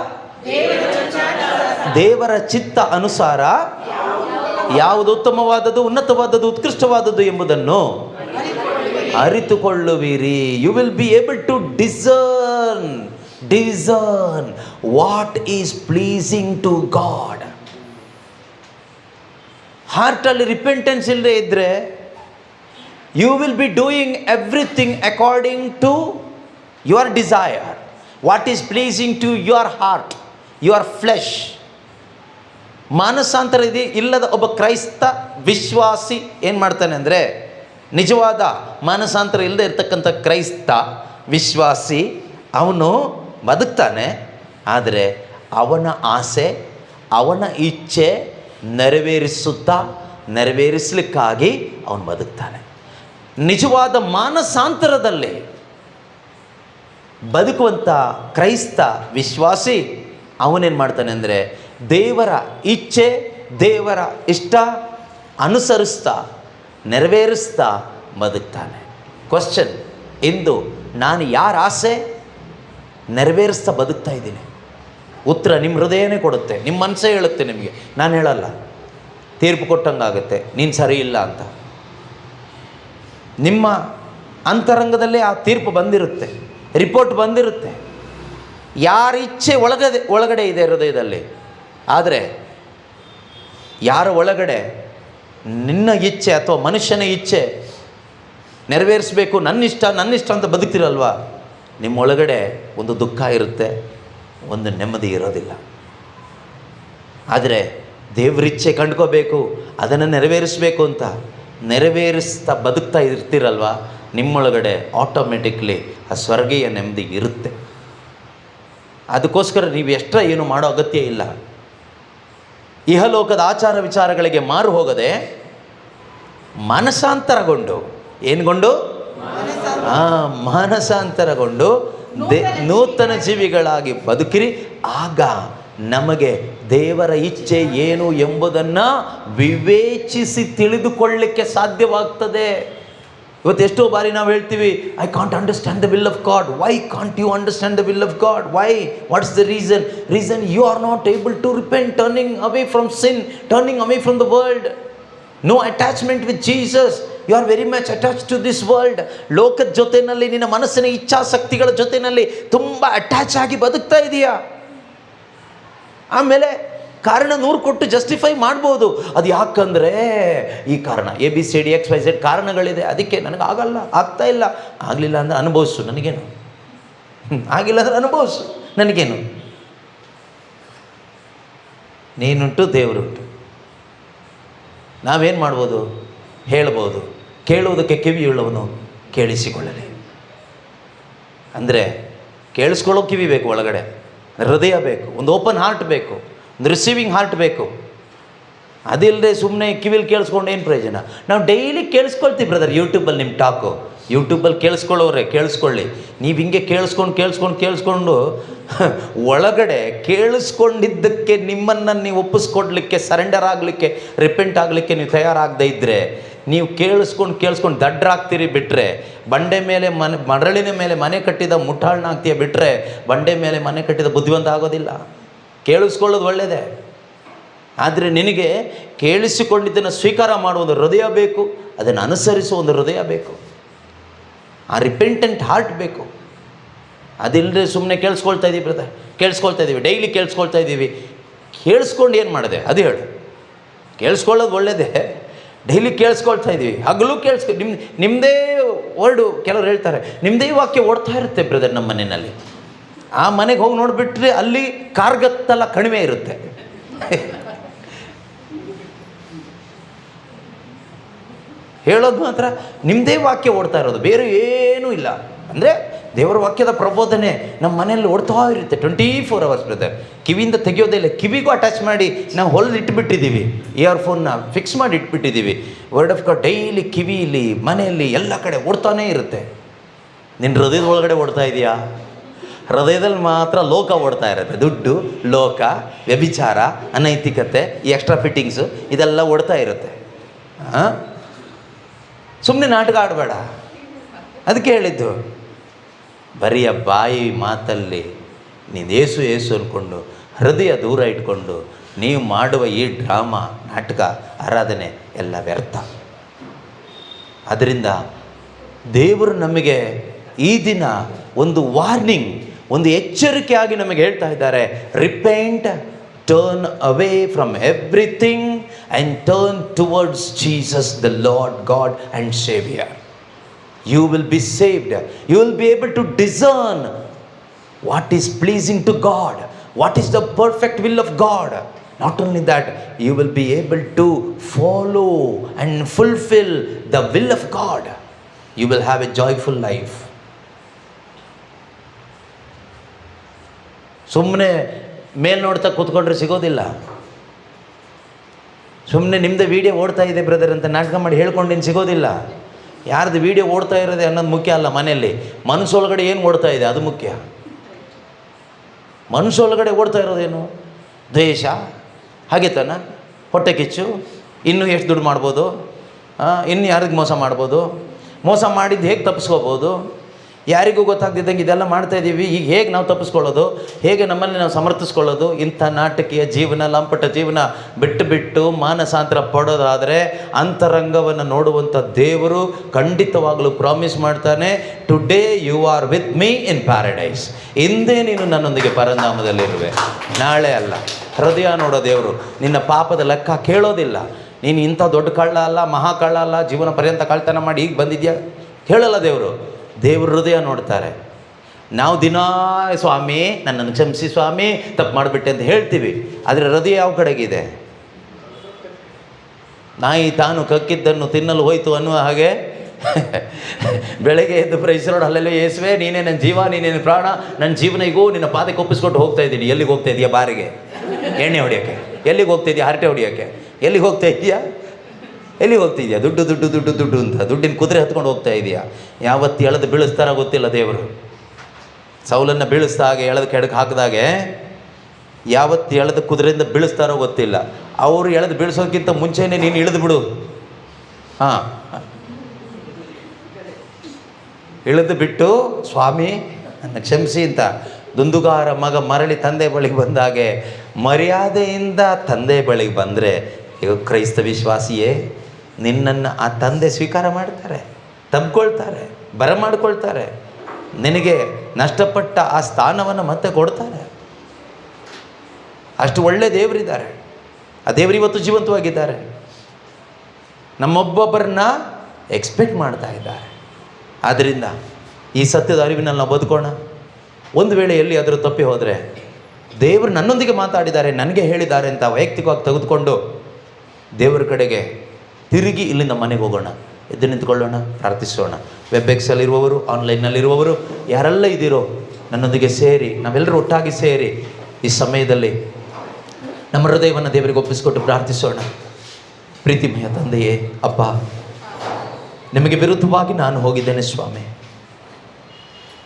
ದೇವರ ಚಿತ್ತ ಅನುಸಾರ ಯಾವುದು ಉತ್ತಮವಾದದ್ದು, ಉನ್ನತವಾದದ್ದು, ಉತ್ಕೃಷ್ಟವಾದದ್ದು ಎಂಬುದನ್ನು ಅರಿತುಕೊಳ್ಳುವಿರಿ. You will be able to discern what is pleasing to God. ಹಾರ್ಟಲ್ಲಿ ರಿಪೆಂಟೆನ್ಸ್ ಇಲ್ಲದೆ ಇದ್ದರೆ you will be doing everything according to your desire, what is pleasing to your heart, your flesh. ಮಾನಸಾಂತರ ಇಲ್ಲದ ಒಬ್ಬ ಕ್ರೈಸ್ತ ವಿಶ್ವಾಸಿ ಏನು ಮಾಡ್ತಾನೆ ಅಂದರೆ, ನಿಜವಾದ ಮಾನಸಾಂತರ ಇಲ್ಲದೆ ಇರ್ತಕ್ಕಂಥ ಕ್ರೈಸ್ತ ವಿಶ್ವಾಸಿ ಅವನು ಬದುಕ್ತಾನೆ. ಆದರೆ ಅವನ ಆಸೆ, ಅವನ ಇಚ್ಛೆ ನೆರವೇರಿಸಲಿಕ್ಕಾಗಿ ಅವನು ಬದುಕ್ತಾನೆ. ನಿಜವಾದ ಮಾನಸಾಂತರದಲ್ಲಿ ಬದುಕುವಂಥ ಕ್ರೈಸ್ತ ವಿಶ್ವಾಸಿ ಅವನೇನು ಮಾಡ್ತಾನೆ ಅಂದರೆ, ದೇವರ ಇಚ್ಛೆ, ದೇವರ ಇಷ್ಟ ಅನುಸರಿಸ್ತಾ, ನೆರವೇರಿಸ್ತಾ ಬದುಕ್ತಾನೆ. ಕ್ವಶನ್, ಇಂದು ನಾನು ಯಾರ ಆಸೆ ನೆರವೇರಿಸ್ತಾ ಬದುಕ್ತಾ ಇದ್ದೀನಿ? ಉತ್ತರ ನಿಮ್ಮ ಹೃದಯನೇ ಕೊಡುತ್ತೆ, ನಿಮ್ಮ ಮನಸ್ಸೇ ಹೇಳುತ್ತೆ ನಿಮಗೆ, ನಾನು ಹೇಳಲ್ಲ. ತೀರ್ಪು ಕೊಟ್ಟಂಗಾಗುತ್ತೆ ನೀನು ಸರಿ ಇಲ್ಲ ಅಂತ. ನಿಮ್ಮ ಅಂತರಂಗದಲ್ಲೇ ಆ ತೀರ್ಪು ಬಂದಿರುತ್ತೆ, ರಿಪೋರ್ಟ್ ಬಂದಿರುತ್ತೆ. ಯಾರ ಇಚ್ಛೆ ಒಳಗಡೆ ಇದೆ ಹೃದಯದಲ್ಲಿ. ಆದರೆ ಯಾರ ಒಳಗಡೆ ನಿನ್ನ ಇಚ್ಛೆ ಅಥವಾ ಮನುಷ್ಯನ ಇಚ್ಛೆ ನೆರವೇರಿಸಬೇಕು, ನನ್ನಿಷ್ಟ ಅಂತ ಬದುಕ್ತಿರಲ್ವಾ, ನಿಮ್ಮೊಳಗಡೆ ಒಂದು ದುಃಖ ಇರುತ್ತೆ, ಒಂದು ನೆಮ್ಮದಿ ಇರೋದಿಲ್ಲ. ಆದರೆ ದೇವರಿಚ್ಛೆ ಕಂಡ್ಕೋಬೇಕು, ಅದನ್ನು ನೆರವೇರಿಸಬೇಕು ಅಂತ ನೆರವೇರಿಸ್ತಾ ಬದುಕ್ತಾ ಇರ್ತೀರಲ್ವ, ನಿಮ್ಮೊಳಗಡೆ ಆಟೋಮೆಟಿಕ್ಲಿ ಆ ಸ್ವರ್ಗೀಯ ನೆಮ್ಮದಿ ಇರುತ್ತೆ. ಅದಕ್ಕೋಸ್ಕರ ನೀವು ಎಷ್ಟರ ಏನು ಮಾಡೋ ಅಗತ್ಯ ಇಲ್ಲ. ಇಹಲೋಕದ ಆಚಾರ ವಿಚಾರಗಳಿಗೆ ಮಾರು ಹೋಗದೆ ಮನಸಾಂತರಗೊಂಡು, ಏನ್ಗೊಂಡು? ಮಾನಸಾಂತರಗೊಂಡು ನೂತನ ಜೀವಿಗಳಾಗಿ ಬದುಕಿರಿ. ಆಗ ನಮಗೆ ದೇವರ ಇಚ್ಛೆ ಏನು ಎಂಬುದನ್ನು ವಿವೇಚಿಸಿ ತಿಳಿದುಕೊಳ್ಳಲಿಕ್ಕೆ ಸಾಧ್ಯವಾಗ್ತದೆ. ಇವತ್ತು ಎಷ್ಟೋ ಬಾರಿ ನಾವು ಹೇಳ್ತೀವಿ, I can't understand the will of God. Why can't you understand the will of God? Why? What's the reason you are not able to repent, turning away from sin, turning away from the world. No attachment with Jesus. You are very much attach to this world. ಲೋಕದ ಜೊತೆಯಲ್ಲಿ, ನಿನ್ನ ಮನಸ್ಸಿನ ಇಚ್ಛಾಶಕ್ತಿಗಳ ಜೊತೆಯಲ್ಲಿ ತುಂಬ attach ಆಗಿ ಬದುಕ್ತಾ ಇದೆಯಾ? ಆಮೇಲೆ ಕಾರಣ 100 ಕೊಟ್ಟು ಜಸ್ಟಿಫೈ ಮಾಡ್ಬೋದು. ಅದು ಯಾಕಂದರೆ ಈ ಕಾರಣ ABCD XYZ ಕಾರಣಗಳಿದೆ, ಅದಕ್ಕೆ ನನಗೆ ಆಗಲ್ಲ, ಆಗ್ತಾ ಇಲ್ಲ. ಆಗಲಿಲ್ಲ ಅಂದರೆ ಅನುಭವಿಸು, ನನಗೇನು? ಆಗಿಲ್ಲ ಅಂದರೆ ಅನುಭವಿಸು, ನನಗೇನು? ನೀನುಂಟು, ದೇವರುಂಟು. ನಾವೇನು ಮಾಡ್ಬೋದು? ಹೇಳ್ಬೋದು. ಕೇಳುವುದಕ್ಕೆ ಕಿವಿಯುಳ್ಳವನು ಕೇಳಿಸಿಕೊಳ್ಳಲಿ. ಅಂದರೆ ಕೇಳಿಸ್ಕೊಳ್ಳೋ ಕಿವಿ ಬೇಕು, ಒಳಗಡೆ ಹೃದಯ ಬೇಕು, ಒಂದು ಓಪನ್ ಹಾರ್ಟ್ ಬೇಕು, ಒಂದು ರಿಸೀವಿಂಗ್ ಹಾರ್ಟ್ ಬೇಕು. ಅದಿಲ್ಲದೆ ಸುಮ್ಮನೆ ಕಿವಿಲಿ ಕೇಳಿಸ್ಕೊಂಡು ಏನು ಪ್ರಯೋಜನ? ನಾವು ಡೈಲಿ ಕೇಳಿಸ್ಕೊಳ್ತೀವಿ ಬ್ರದರ್. ಯೂಟ್ಯೂಬಲ್ಲಿ ನಿಮ್ಮ ಟಾಕು, ಯೂಟ್ಯೂಬಲ್ಲಿ ಕೇಳಿಸ್ಕೊಳ್ಳೋರೆ ಕೇಳಿಸ್ಕೊಳ್ಳಿ. ನೀವು ಹಿಂಗೆ ಕೇಳಿಸ್ಕೊಂಡು ಒಳಗಡೆ ಕೇಳಿಸ್ಕೊಂಡಿದ್ದಕ್ಕೆ ನಿಮ್ಮನ್ನು ನೀವು ಒಪ್ಪಿಸ್ಕೊಡ್ಲಿಕ್ಕೆ, ಸರೆಂಡರ್ ಆಗಲಿಕ್ಕೆ, ರಿಪೆಂಟ್ ಆಗಲಿಕ್ಕೆ ನೀವು ತಯಾರಾಗದೇ ಇದ್ದರೆ, ನೀವು ಕೇಳಿಸ್ಕೊಂಡು ದಡ್ಡರಾಗ್ತೀರಿ. ಬಿಟ್ಟರೆ ಬಂಡೆ ಮೇಲೆ ಮರಳಿನ ಮೇಲೆ ಮನೆ ಕಟ್ಟಿದ ಮುಠಾಳನಾಗ್ತೀಯ. ಬಿಟ್ಟರೆ ಬಂಡೆ ಮೇಲೆ ಮನೆ ಕಟ್ಟಿದ ಬುದ್ಧಿವಂತ ಆಗೋದಿಲ್ಲ. ಕೇಳಿಸ್ಕೊಳ್ಳೋದು ಒಳ್ಳೆಯದೇ, ಆದರೆ ನಿನಗೆ ಕೇಳಿಸಿಕೊಂಡಿದ್ದನ್ನು ಸ್ವೀಕಾರ ಮಾಡುವ ಒಂದು ಹೃದಯ ಬೇಕು, ಅದನ್ನು ಅನುಸರಿಸುವ ಒಂದು ಹೃದಯ ಬೇಕು, ಆ ರಿಪೆಂಟೆಂಟ್ ಹಾರ್ಟ್ ಬೇಕು. ಅದಿಲ್ಲದೆ ಸುಮ್ಮನೆ ಕೇಳಿಸ್ಕೊಳ್ತಾ ಇದ್ದೀವಿ ಬ್ರದರ್, ಕೇಳಿಸ್ಕೊಳ್ತಾ ಇದ್ದೀವಿ, ಡೈಲಿ ಕೇಳಿಸ್ಕೊಳ್ತಾ ಇದ್ದೀವಿ. ಕೇಳಿಸ್ಕೊಂಡು ಏನು ಮಾಡಿದೆ ಅದು ಹೇಳು? ಕೇಳಿಸ್ಕೊಳ್ಳೋದು ಒಳ್ಳೆಯದೇ, ಡೈಲಿ ಕೇಳಿಸ್ಕೊಳ್ತಾ ಇದ್ದೀವಿ, ಹಗಲು ನಿಮ್ಮದೇ ವರ್ಡು. ಕೆಲವ್ರು ಹೇಳ್ತಾರೆ ನಿಮ್ಮದೇ ವಾಕ್ಯ ಓಡ್ತಾ ಇರುತ್ತೆ ಬ್ರದರ್ ನಮ್ಮ ಮನೆಯಲ್ಲಿ. ಆ ಮನೆಗೆ ಹೋಗಿ ನೋಡಿಬಿಟ್ರೆ ಅಲ್ಲಿ ಕಾರ್ಗತ್ತೆಲ್ಲ ಕಡಿಮೆ ಇರುತ್ತೆ. ಹೇಳೋದು ಮಾತ್ರ ನಿಮ್ಮದೇ ವಾಕ್ಯ ಓಡ್ತಾ ಇರೋದು, ಬೇರೆ ಏನೂ ಇಲ್ಲ. ಅಂದರೆ ದೇವರ ವಾಕ್ಯದ ಪ್ರಬೋಧನೆ ನಮ್ಮ ಮನೆಯಲ್ಲಿ ಓಡ್ತಾ ಇರುತ್ತೆ 24 hours ಬ್ರದರ್. ಕಿವಿಯಿಂದ ತೆಗೆಯೋದೇ ಇಲ್ಲ. ಕಿವಿಗೂ ಅಟ್ಯಾಚ್ ಮಾಡಿ ನಾವು ಹೊಲಿದು ಇಟ್ಬಿಟ್ಟಿದ್ದೀವಿ, ಇಯರ್ಫೋನ್ನ ಫಿಕ್ಸ್ ಮಾಡಿ ಇಟ್ಬಿಟ್ಟಿದ್ದೀವಿ. ವರ್ಡ್ ಆಫ್ ಗಾಡ್ ಡೈಲಿ ಕಿವಿಯಲ್ಲಿ, ಮನೆಯಲ್ಲಿ, ಎಲ್ಲ ಕಡೆ ಓಡ್ತಾನೇ ಇರುತ್ತೆ. ನಿನ್ನ ಹೃದಯದ ಒಳಗಡೆ ಓಡ್ತಾ ಇದೆಯಾ? ಹೃದಯದಲ್ಲಿ ಮಾತ್ರ ಲೋಕ ಓಡ್ತಾ ಇರುತ್ತೆ. ದುಡ್ಡು, ಲೋಕ, ವ್ಯಭಿಚಾರ, ಅನೈತಿಕತೆ, ಈ ಎಕ್ಸ್ಟ್ರಾ ಫಿಟ್ಟಿಂಗ್ಸು ಇದೆಲ್ಲ ಓಡ್ತಾ ಇರುತ್ತೆ. ಸುಮ್ಮನೆ ನಾಟಕ ಆಡಬೇಡ. ಅದಕ್ಕೆ ಹೇಳಿದ್ದು, ಬರಿಯ ಬಾಯಿ ಮಾತಲ್ಲಿ ನೀನು ಏಸು ಅಂದ್ಕೊಂಡು ಹೃದಯ ದೂರ ಇಟ್ಕೊಂಡು ನೀವು ಮಾಡುವ ಈ ಡ್ರಾಮಾ, ನಾಟಕ, ಆರಾಧನೆ ಎಲ್ಲ ವ್ಯರ್ಥ. ಅದರಿಂದ ದೇವರು ನಮಗೆ ಈ ದಿನ ಒಂದು ವಾರ್ನಿಂಗ್, ಒಂದು ಎಚ್ಚರಿಕೆಯಾಗಿ ನಮಗೆ ಹೇಳ್ತಾ ಇದ್ದಾರೆ, repent, turn away from everything and turn towards Jesus the lord god and saviour. You will be saved. You will be able to discern what is pleasing to God, what is the perfect will of God. Not only that, you will be able to follow and fulfill the will of God. You will have a joyful life. ಸುಮ್ಮನೆ ಮೇಲ್ ನೋಡ್ತಾ ಕೂತ್ಕೊಂಡ್ರೆ ಸಿಗೋದಿಲ್ಲ. ಸುಮ್ಮನೆ ನಿಮ್ಮದೇ video ಓಡ್ತಾ ಇದೆ brother ಅಂತ ನಾಟಕ ಮಾಡಿ ಹೇಳ್ಕೊಂಡೇನು ಸಿಗೋದಿಲ್ಲ. ಯಾರ್ದು ವೀಡಿಯೋ ಓಡ್ತಾ ಇರೋದೆ ಅನ್ನೋದು ಮುಖ್ಯ ಅಲ್ಲ. ಮನೆಯಲ್ಲಿ ಮನಸ್ಸೊಳಗಡೆ ಏನು ಓಡ್ತಾ ಇದೆ ಅದು ಮುಖ್ಯ. ಮನಸ್ಸೊಳಗಡೆ ಓಡ್ತಾ ಇರೋದೇನು? ದ್ವೇಷ, ಹಾಗೆತನ, ಹೊಟ್ಟೆ ಕಿಚ್ಚು, ಇನ್ನೂ ಎಷ್ಟು ದುಡ್ಡು ಮಾಡ್ಬೋದು, ಇನ್ನು ಯಾರಿಗೆ ಮೋಸ ಮಾಡ್ಬೋದು, ಮೋಸ ಮಾಡಿದ್ದು ಹೇಗೆ ತಪ್ಪಿಸ್ಕೋಬೋದು, ಯಾರಿಗೂ ಗೊತ್ತಾಗ್ತಿದ್ದಂಗೆ ಇದೆಲ್ಲ ಮಾಡ್ತಾಯಿದ್ದೀವಿ. ಈಗ ಹೇಗೆ ನಾವು ತಪ್ಪಿಸ್ಕೊಳ್ಳೋದು, ಹೇಗೆ ನಮ್ಮಲ್ಲಿ ನಾವು ಸಮರ್ಥಿಸ್ಕೊಳ್ಳೋದು? ಇಂಥ ನಾಟಕೀಯ ಜೀವನ, ಲಂಪಟ ಜೀವನ ಬಿಟ್ಟು ಮಾನಸಾಂತರ ಪಡೋದಾದರೆ ಅಂತರಂಗವನ್ನು ನೋಡುವಂಥ ದೇವರು ಖಂಡಿತವಾಗಲೂ ಪ್ರಾಮಿಸ್ ಮಾಡ್ತಾನೆ, today you are with me in paradise. ಇಂದೇ ನೀನು ನನ್ನೊಂದಿಗೆ ಪರಧಾಮದಲ್ಲಿರುವೆ, ನಾಳೆ ಅಲ್ಲ. ಹೃದಯ ನೋಡೋ ದೇವರು ನಿನ್ನ ಪಾಪದ ಲೆಕ್ಕ ಕೇಳೋದಿಲ್ಲ. ನೀನು ಇಂಥ ದೊಡ್ಡ ಕಳ್ಳ ಅಲ್ಲ, ಮಹಾ ಕಳ್ಳ ಅಲ್ಲ, ಜೀವನ ಪರ್ಯಂತ ಕಳ್ತನ ಮಾಡಿ ಈಗ ಬಂದಿದ್ಯಾ ಹೇಳಲ್ಲ ದೇವರು. ದೇವ್ರ ಹೃದಯ ನೋಡ್ತಾರೆ. ನಾವು ದಿನಾ ಸ್ವಾಮಿ ನನ್ನನ್ನು ಕ್ಷಮಿಸಿ ಸ್ವಾಮಿ ತಪ್ಪು ಮಾಡಿಬಿಟ್ಟೆ ಅಂತ ಹೇಳ್ತೀವಿ, ಆದರೆ ಹೃದಯ ಯಾವ ಕಡೆಗಿದೆ? ನಾಯಿ ತಾನು ಕಕ್ಕಿದ್ದನ್ನು ತಿನ್ನಲು ಹೋಯ್ತು ಅನ್ನುವ ಹಾಗೆ ಬೆಳಗ್ಗೆ ಎದ್ದು ಪ್ರೈಸರೋಡು ಅಲ್ಲೆಲ್ಲ ಯೇಸುವೆ ನೀನೇ ನನ್ನ ಜೀವ, ನೀನೇನು ಪ್ರಾಣ, ನನ್ನ ಜೀವನ ಈಗೂ ನಿನ್ನ ಪಾದಕ್ಕೆ ಒಪ್ಪಿಸ್ಕೊಟ್ಟು ಹೋಗ್ತಾ ಇದ್ದೀನಿ. ಎಲ್ಲಿಗೆ ಹೋಗ್ತಾ ಇದೆಯಾ? ಬಾರಿಗೆ ಎಣ್ಣೆ ಹೊಡಿಯೋಕ್ಕೆ. ಎಲ್ಲಿಗೆ ಹೋಗ್ತಾ ಇದೆಯಾ? ಹರಟೆ ಹೊಡಿಯೋಕ್ಕೆ. ಎಲ್ಲಿಗೆ ಹೋಗ್ತಾ ಇದೆಯಾ? ಎಲ್ಲಿಗೆ ಹೋಗ್ತಾ ಇದೆಯಾ? ದುಡ್ಡು ದುಡ್ಡು ದುಡ್ಡು ದುಡ್ಡು ಅಂತ ದುಡ್ಡಿನ ಕುದುರೆ ಹತ್ಕೊಂಡು ಹೋಗ್ತಾ ಇದೆಯಾ? ಯಾವತ್ತು ಎಳೆದು ಬೀಳಿಸ್ತಾರ ಗೊತ್ತಿಲ್ಲ ದೇವರು. ಸೌಲನ್ನು ಬೀಳಿಸ್ದ ಹಾಗೆ ಎಳೆದು ಕೆಳಗೆ ಹಾಕಿದಾಗೆ ಯಾವತ್ತು ಎಳೆದು ಕುದುರೆಯಿಂದ ಬೀಳಿಸ್ತಾರೋ ಗೊತ್ತಿಲ್ಲ. ಅವರು ಎಳೆದು ಬೀಳಿಸೋದಕ್ಕಿಂತ ಮುಂಚೆನೇ ನೀನು ಇಳಿದು ಬಿಡು. ಹಾಂ, ಇಳಿದು ಬಿಟ್ಟು ಸ್ವಾಮಿ ನನ್ನ ಕ್ಷಮಿಸಿ ಅಂತ ದುಂದುಗಾರ ಮಗ ಮರಳಿ ತಂದೆ ಬಳಿಗೆ ಬಂದಾಗೆ ಮರ್ಯಾದೆಯಿಂದ ತಂದೆ ಬಳಿಗೆ ಬಂದರೆ, ಈಗ ಕ್ರೈಸ್ತ ವಿಶ್ವಾಸಿಯೇ, ನಿನ್ನನ್ನು ಆ ತಂದೆ ಸ್ವೀಕಾರ ಮಾಡ್ತಾರೆ, ತಬ್ಕೊಳ್ತಾರೆ, ಬರಮಾಡ್ಕೊಳ್ತಾರೆ, ನಿನಗೆ ನಷ್ಟಪಟ್ಟ ಆ ಸ್ಥಾನವನ್ನು ಮತ್ತೆ ಕೊಡ್ತಾರೆ. ಅಷ್ಟು ಒಳ್ಳೆ ದೇವರಿದ್ದಾರೆ. ಆ ದೇವರು ಇವತ್ತು ಜೀವಂತವಾಗಿದ್ದಾರೆ. ನಮ್ಮೊಬ್ಬೊಬ್ಬರನ್ನ ಎಕ್ಸ್ಪೆಕ್ಟ್ ಮಾಡ್ತಾ ಇದ್ದಾರೆ. ಆದ್ದರಿಂದ ಈ ಸತ್ಯದ ಅರಿವಿನಲ್ಲಿ ನಾವು ಬದುಕೋಣ. ಒಂದು ವೇಳೆ ಎಲ್ಲಿ ಅದರ ತಪ್ಪಿ ಹೋದರೆ, ದೇವರು ನನ್ನೊಂದಿಗೆ ಮಾತಾಡಿದ್ದಾರೆ, ನನಗೆ ಹೇಳಿದ್ದಾರೆ ಅಂತ ವೈಯಕ್ತಿಕವಾಗಿ ತೆಗೆದುಕೊಂಡು ದೇವರ ಕಡೆಗೆ ತಿರುಗಿ ಇಲ್ಲಿಂದ ಮನೆಗೆ ಹೋಗೋಣ. ಎದ್ದು ನಿಂತ್ಕೊಳ್ಳೋಣ, ಪ್ರಾರ್ಥಿಸೋಣ. ವೆಬ್ಎಕ್ಸಲ್ಲಿರುವವರು, ಆನ್ಲೈನ್ನಲ್ಲಿರುವವರು, ಯಾರೆಲ್ಲ ಇದ್ದೀರೋ ನನ್ನೊಂದಿಗೆ ಸೇರಿ, ನಾವೆಲ್ಲರೂ ಒಟ್ಟಾಗಿ ಸೇರಿ ಈ ಸಮಯದಲ್ಲಿ ನಮ್ಮ ಹೃದಯವನ್ನು ದೇವರಿಗೆ ಒಪ್ಪಿಸಿಕೊಟ್ಟು ಪ್ರಾರ್ಥಿಸೋಣ. ಪ್ರೀತಿಮಯ ತಂದೆಯೇ, ಅಪ್ಪ, ನಿಮಗೆ ವಿರುದ್ಧವಾಗಿ ನಾನು ಹೋಗಿದ್ದೇನೆ ಸ್ವಾಮಿ.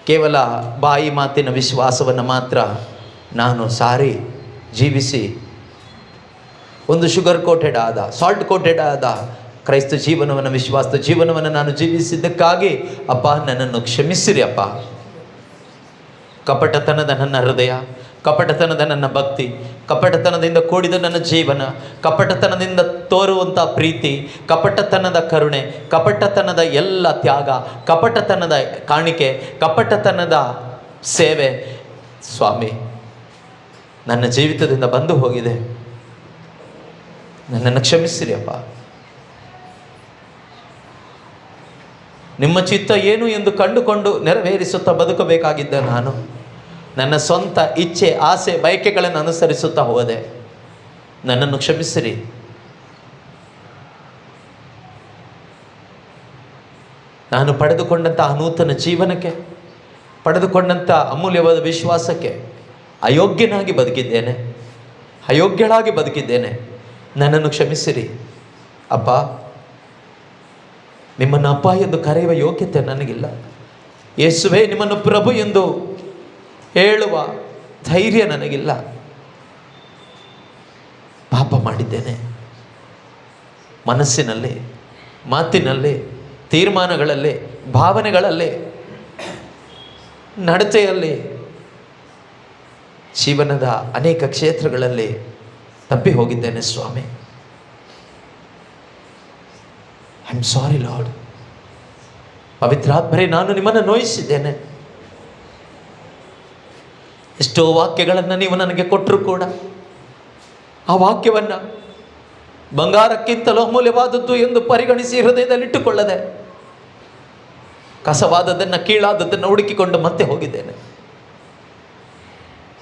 ಕೇವಲ ಬಾಯಿ ಮಾತಿನ ವಿಶ್ವಾಸವನ್ನು ಮಾತ್ರ ನಾನು ಸಾರಿ ಜೀವಿಸಿ ಒಂದು ಶುಗರ್ ಕೋಟೆಡ್ ಆದ, ಸಾಲ್ಟ್ ಕೋಟೆಡ್ ಆದ ಕ್ರೈಸ್ತ ಜೀವನವನ್ನು, ವಿಶ್ವಾಸದ ಜೀವನವನ್ನು ನಾನು ಜೀವಿಸಿದ್ದಕ್ಕಾಗಿ ಅಪ್ಪ ನನ್ನನ್ನು ಕ್ಷಮಿಸಿರಿ ಅಪ್ಪ. ಕಪಟತನದ ನನ್ನ ಹೃದಯ, ಕಪಟತನದ ನನ್ನ ಭಕ್ತಿ, ಕಪಟತನದಿಂದ ಕೂಡಿದ ನನ್ನ ಜೀವನ, ಕಪಟತನದಿಂದ ತೋರುವಂಥ ಪ್ರೀತಿ, ಕಪಟತನದ ಕರುಣೆ, ಕಪಟತನದ ಎಲ್ಲ ತ್ಯಾಗ, ಕಪಟತನದ ಕಾಣಿಕೆ, ಕಪಟತನದ ಸೇವೆ ಸ್ವಾಮಿ ನನ್ನ ಜೀವಿತದಿಂದ ಬಂದು ಹೋಗಿದೆ. ನನ್ನನ್ನು ಕ್ಷಮಿಸಿರಿ ಅಪ್ಪ. ನಿಮ್ಮ ಚಿತ್ತ ಏನು ಎಂದು ಕಂಡುಕೊಂಡು ನೆರವೇರಿಸುತ್ತಾ ಬದುಕಬೇಕಾಗಿದ್ದ ನಾನು ನನ್ನ ಸ್ವಂತ ಇಚ್ಛೆ, ಆಸೆ, ಬಯಕೆಗಳನ್ನು ಅನುಸರಿಸುತ್ತಾ ಹೋದೆ. ನನ್ನನ್ನು ಕ್ಷಮಿಸಿರಿ. ನಾನು ಪಡೆದುಕೊಂಡಂತಹ ನೂತನ ಜೀವನಕ್ಕೆ, ಪಡೆದುಕೊಂಡಂಥ ಅಮೂಲ್ಯವಾದ ವಿಶ್ವಾಸಕ್ಕೆ ಅಯೋಗ್ಯನಾಗಿ ಬದುಕಿದ್ದೇನೆ, ಅಯೋಗ್ಯಳಾಗಿ ಬದುಕಿದ್ದೇನೆ. ನನ್ನನ್ನು ಕ್ಷಮಿಸಿರಿ ಅಪ್ಪ. ನಿಮ್ಮನ್ನು ಅಪ್ಪ ಎಂದು ಕರೆಯುವ ಯೋಗ್ಯತೆ ನನಗಿಲ್ಲ. ಯೇಸುವೇ ನಿಮ್ಮನ್ನು ಪ್ರಭು ಎಂದು ಹೇಳುವ ಧೈರ್ಯ ನನಗಿಲ್ಲ. ಪಾಪ ಮಾಡಿದ್ದೇನೆ. ಮನಸ್ಸಿನಲ್ಲಿ, ಮಾತಿನಲ್ಲಿ, ತೀರ್ಮಾನಗಳಲ್ಲಿ, ಭಾವನೆಗಳಲ್ಲಿ, ನಡತೆಯಲ್ಲಿ, ಜೀವನದ ಅನೇಕ ಕ್ಷೇತ್ರಗಳಲ್ಲಿ ತಪ್ಪಿ ಹೋಗಿದ್ದೇನೆ ಸ್ವಾಮಿ. I am sorry Lord. ಪವಿತ್ರಾತ್ಮರೇ, ನಾನು ನಿಮ್ಮನ್ನು ನೋಯಿಸಿದ್ದೇನೆ. ಎಷ್ಟೋ ವಾಕ್ಯಗಳನ್ನು ನೀವು ನನಗೆ ಕೊಟ್ಟರು ಕೂಡ ಆ ವಾಕ್ಯವನ್ನು ಬಂಗಾರಕ್ಕಿಂತಲೂ ಅಮೂಲ್ಯವಾದದ್ದು ಎಂದು ಪರಿಗಣಿಸಿ ಹೃದಯದಲ್ಲಿಟ್ಟುಕೊಳ್ಳದೆ ಕಸವಾದದ್ದನ್ನು, ಕೀಳಾದದ್ದನ್ನು ಹುಡುಕಿಕೊಂಡು ಮತ್ತೆ ಹೋಗಿದ್ದೇನೆ.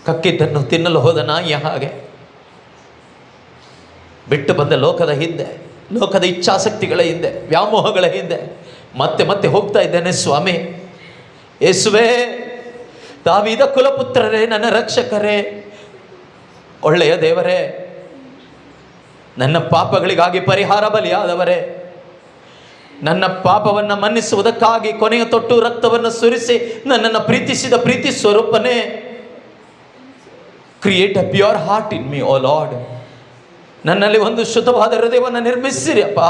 ಕಕ್ಕಿದ್ದನ್ನು ತಿನ್ನಲು ಹೋದ ನಾಯಿಯ ಹಾಗೆ ಬಿಟ್ಟು ಬಂದ ಲೋಕದ ಹಿಂದೆ, ಲೋಕದ ಇಚ್ಛಾಸಕ್ತಿಗಳ ಹಿಂದೆ, ವ್ಯಾಮೋಹಗಳ ಹಿಂದೆ ಮತ್ತೆ ಮತ್ತೆ ಹೋಗ್ತಾ ಇದ್ದೇನೆ ಸ್ವಾಮಿ. ಯೇಸುವೇ, ದಾವೀದ ಕುಲಪುತ್ರರೇ, ನನ್ನ ರಕ್ಷಕರೇ, ಒಳ್ಳೆಯ ದೇವರೇ, ನನ್ನ ಪಾಪಗಳಿಗಾಗಿ ಪರಿಹಾರ ಬಲಿಯಾದವರೇ, ನನ್ನ ಪಾಪವನ್ನು ಮನ್ನಿಸುವುದಕ್ಕಾಗಿ ಕೊನೆಯ ತೊಟ್ಟು ರಕ್ತವನ್ನು ಸುರಿಸಿ ನನ್ನನ್ನು ಪ್ರೀತಿಸಿದ ಪ್ರೀತಿ ಸ್ವರೂಪನೇ, create a pure heart in me O Lord. ನನ್ನಲ್ಲಿ ಒಂದು ಶುದ್ಧವಾದ ಹೃದಯವನ್ನು ನಿರ್ಮಿಸಿರಿ ಅಪ್ಪ.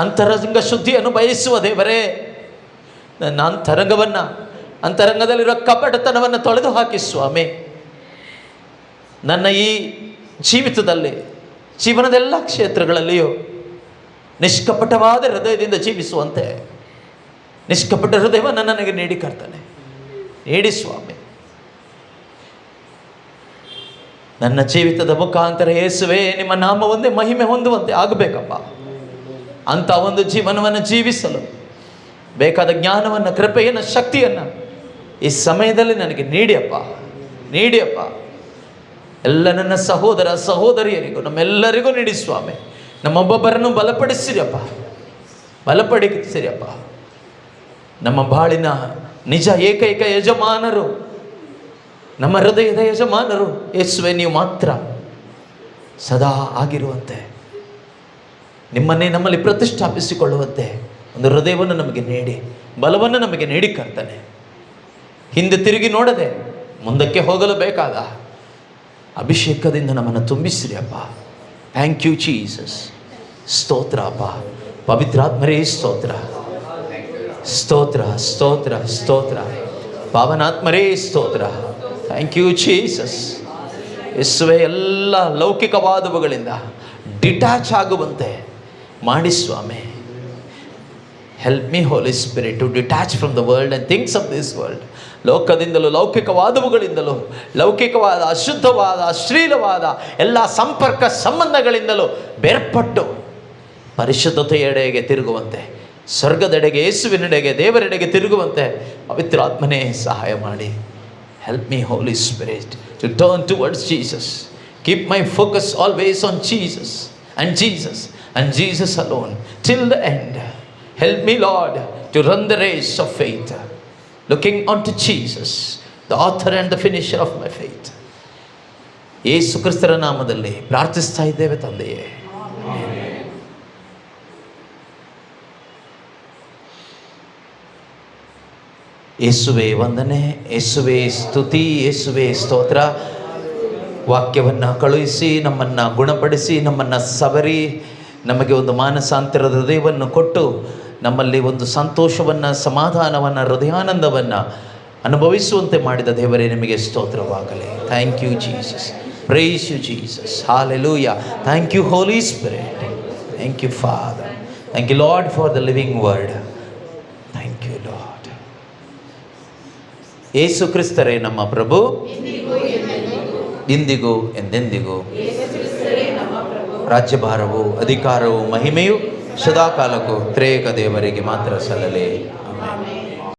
ಅಂತರಂಗ ಶುದ್ಧಿಯನ್ನು ಬಯಸುವ ದೇವರೇ, ನನ್ನ ಅಂತರಂಗದಲ್ಲಿರೋ ಕಪಟತನವನ್ನು ತೊಳೆದು ಹಾಕಿ ಸ್ವಾಮಿ. ನನ್ನ ಈ ಜೀವಿತದಲ್ಲಿ, ಜೀವನದ ಎಲ್ಲ ಕ್ಷೇತ್ರಗಳಲ್ಲಿಯೂ ನಿಷ್ಕಪಟವಾದ ಹೃದಯದಿಂದ ಜೀವಿಸುವಂತೆ ನಿಷ್ಕಪಟ ಹೃದಯವನ್ನು ನನಗೆ ನೀಡಿ ಕರ್ತನೆ, ನೀಡಿ ಸ್ವಾಮಿ. ನನ್ನ ಜೀವಿತದ ಮುಖಾಂತರ ಯೇಸುವೇ ನಿಮ್ಮ ನಾಮ ಒಂದೇ ಮಹಿಮೆ ಹೊಂದುವಂತೆ ಆಗಬೇಕಪ್ಪ. ಅಂಥ ಒಂದು ಜೀವನವನ್ನು ಜೀವಿಸಲು ಬೇಕಾದ ಜ್ಞಾನವನ್ನು, ಕೃಪೆಯನ್ನು, ಶಕ್ತಿಯನ್ನು ಈ ಸಮಯದಲ್ಲಿ ನನಗೆ ನೀಡಿಯಪ್ಪ, ನೀಡಿಯಪ್ಪ. ಎಲ್ಲ ನನ್ನ ಸಹೋದರ ಸಹೋದರಿಯರಿಗೂ, ನಮ್ಮೆಲ್ಲರಿಗೂ ನೀಡಿ ಸ್ವಾಮಿ. ನಮ್ಮೊಬ್ಬೊಬ್ಬರನ್ನು ಬಲಪಡಿಸಿರಿಯಪ್ಪ, ಬಲಪಡಿಸಿರಿಯಪ್ಪ. ನಮ್ಮ ಬಾಳಿನ ನಿಜ ಏಕೈಕ ಯಜಮಾನರು, ನಮ್ಮ ಹೃದಯದ ಯಜಮಾನರು ಯೇಸುವೆ ನೀವು ಮಾತ್ರ ಸದಾ ಆಗಿರುವಂತೆ, ನಿಮ್ಮನ್ನೇ ನಮ್ಮಲ್ಲಿ ಪ್ರತಿಷ್ಠಾಪಿಸಿಕೊಳ್ಳುವಂತೆ ಒಂದು ಹೃದಯವನ್ನು ನಮಗೆ ನೀಡಿ, ಬಲವನ್ನು ನಮಗೆ ನೀಡಿ ಕರ್ತನೆ. ಹಿಂದೆ ತಿರುಗಿ ನೋಡದೆ ಮುಂದಕ್ಕೆ ಹೋಗಲು ಬೇಕಾದ ಅಭಿಷೇಕದಿಂದ ನಮ್ಮನ್ನು ತುಂಬಿಸಿರಿ ಅಪ್ಪ. Thank you Jesus. ಸ್ತೋತ್ರ ಅಪ್ಪ. ಪವಿತ್ರಾತ್ಮರೇ ಸ್ತೋತ್ರ, ಸ್ತೋತ್ರ, ಸ್ತೋತ್ರ, ಸ್ತೋತ್ರ. ಪಾವನಾತ್ಮರೇ ಸ್ತೋತ್ರ. Thank you Jesus. ಯೇಸುವೆ, ಎಲ್ಲ ಲೌಕಿಕವಾದವುಗಳಿಂದ ಡಿಟ್ಯಾಚ್ ಆಗುವಂತೆ ಮಾಡಿ ಸ್ವಾಮಿ. Help me Holy Spirit to detach from the world and things of this world. ಲೋಕದಿಂದಲೂ, ಲೌಕಿಕವಾದವುಗಳಿಂದಲೂ, ಲೌಕಿಕವಾದ, ಅಶುದ್ಧವಾದ, ಅಶ್ಲೀಲವಾದ ಎಲ್ಲ ಸಂಪರ್ಕ ಸಂಬಂಧಗಳಿಂದಲೂ ಬೇರ್ಪಟ್ಟು ಪರಿಶುದ್ಧತೆಯೆಡೆಗೆ ತಿರುಗುವಂತೆ, ಸ್ವರ್ಗದೆಡೆಗೆ, ಯೇಸುವಿನೆಡೆಗೆ, ದೇವರೆಡೆಗೆ ತಿರುಗುವಂತೆ ಪವಿತ್ರಾತ್ಮನೇ ಸಹಾಯ ಮಾಡಿ. Help me Holy Spirit to turn towards Jesus. Keep my focus always on Jesus and Jesus and Jesus alone till the end. Help me, Lord, to run the race of faith, looking unto Jesus, the author and the finisher of my faith. ಯೇಸು ಕ್ರಿಸ್ತರ ನಾಮದಲ್ಲಿ ಪ್ರಾರ್ಥಿಸ್ತಾ ಇದ್ದೇವೆ ತಂದೆಯೇ. ಯೇಸುವೇ ವಂದನೆ, ಯೇಸುವೇ ಸ್ತುತಿ, ಯೇಸುವೇ ಸ್ತೋತ್ರ. ವಾಕ್ಯವನ್ನು ಕಳುಹಿಸಿ, ನಮ್ಮನ್ನು ಗುಣಪಡಿಸಿ, ನಮ್ಮನ್ನು ಸವರಿ, ನಮಗೆ ಒಂದು ಮಾನಸಾಂತರದ ಹೃದಯವನ್ನು ಕೊಟ್ಟು, ನಮ್ಮಲ್ಲಿ ಒಂದು ಸಂತೋಷವನ್ನು, ಸಮಾಧಾನವನ್ನು, ಹೃದಯಾನಂದವನ್ನು ಅನುಭವಿಸುವಂತೆ ಮಾಡಿದ ದೇವರೇ ನಿಮಗೆ ಸ್ತೋತ್ರವಾಗಲಿ. Thank you Jesus. Praise you Jesus. Hallelujah. Thank you Holy Spirit. Thank you father. Thank you Lord for the living word. Thank you Lord. Yesu ಕ್ರಿಸ್ತರೇ ನಮ್ಮ ಪ್ರಭು, ಇಂದಿಗೂ ಎಂದೆಂದಿಗೂ ರಾಜ್ಯಭಾರವು, ಅಧಿಕಾರವು, ಮಹಿಮೆಯು ಸದಾಕಾಲಕ್ಕೂ ತ್ರೇಕ ದೇವರಿಗೆ ಮಾತ್ರ ಸಲ್ಲಲಿ. ಆಮೆನ್.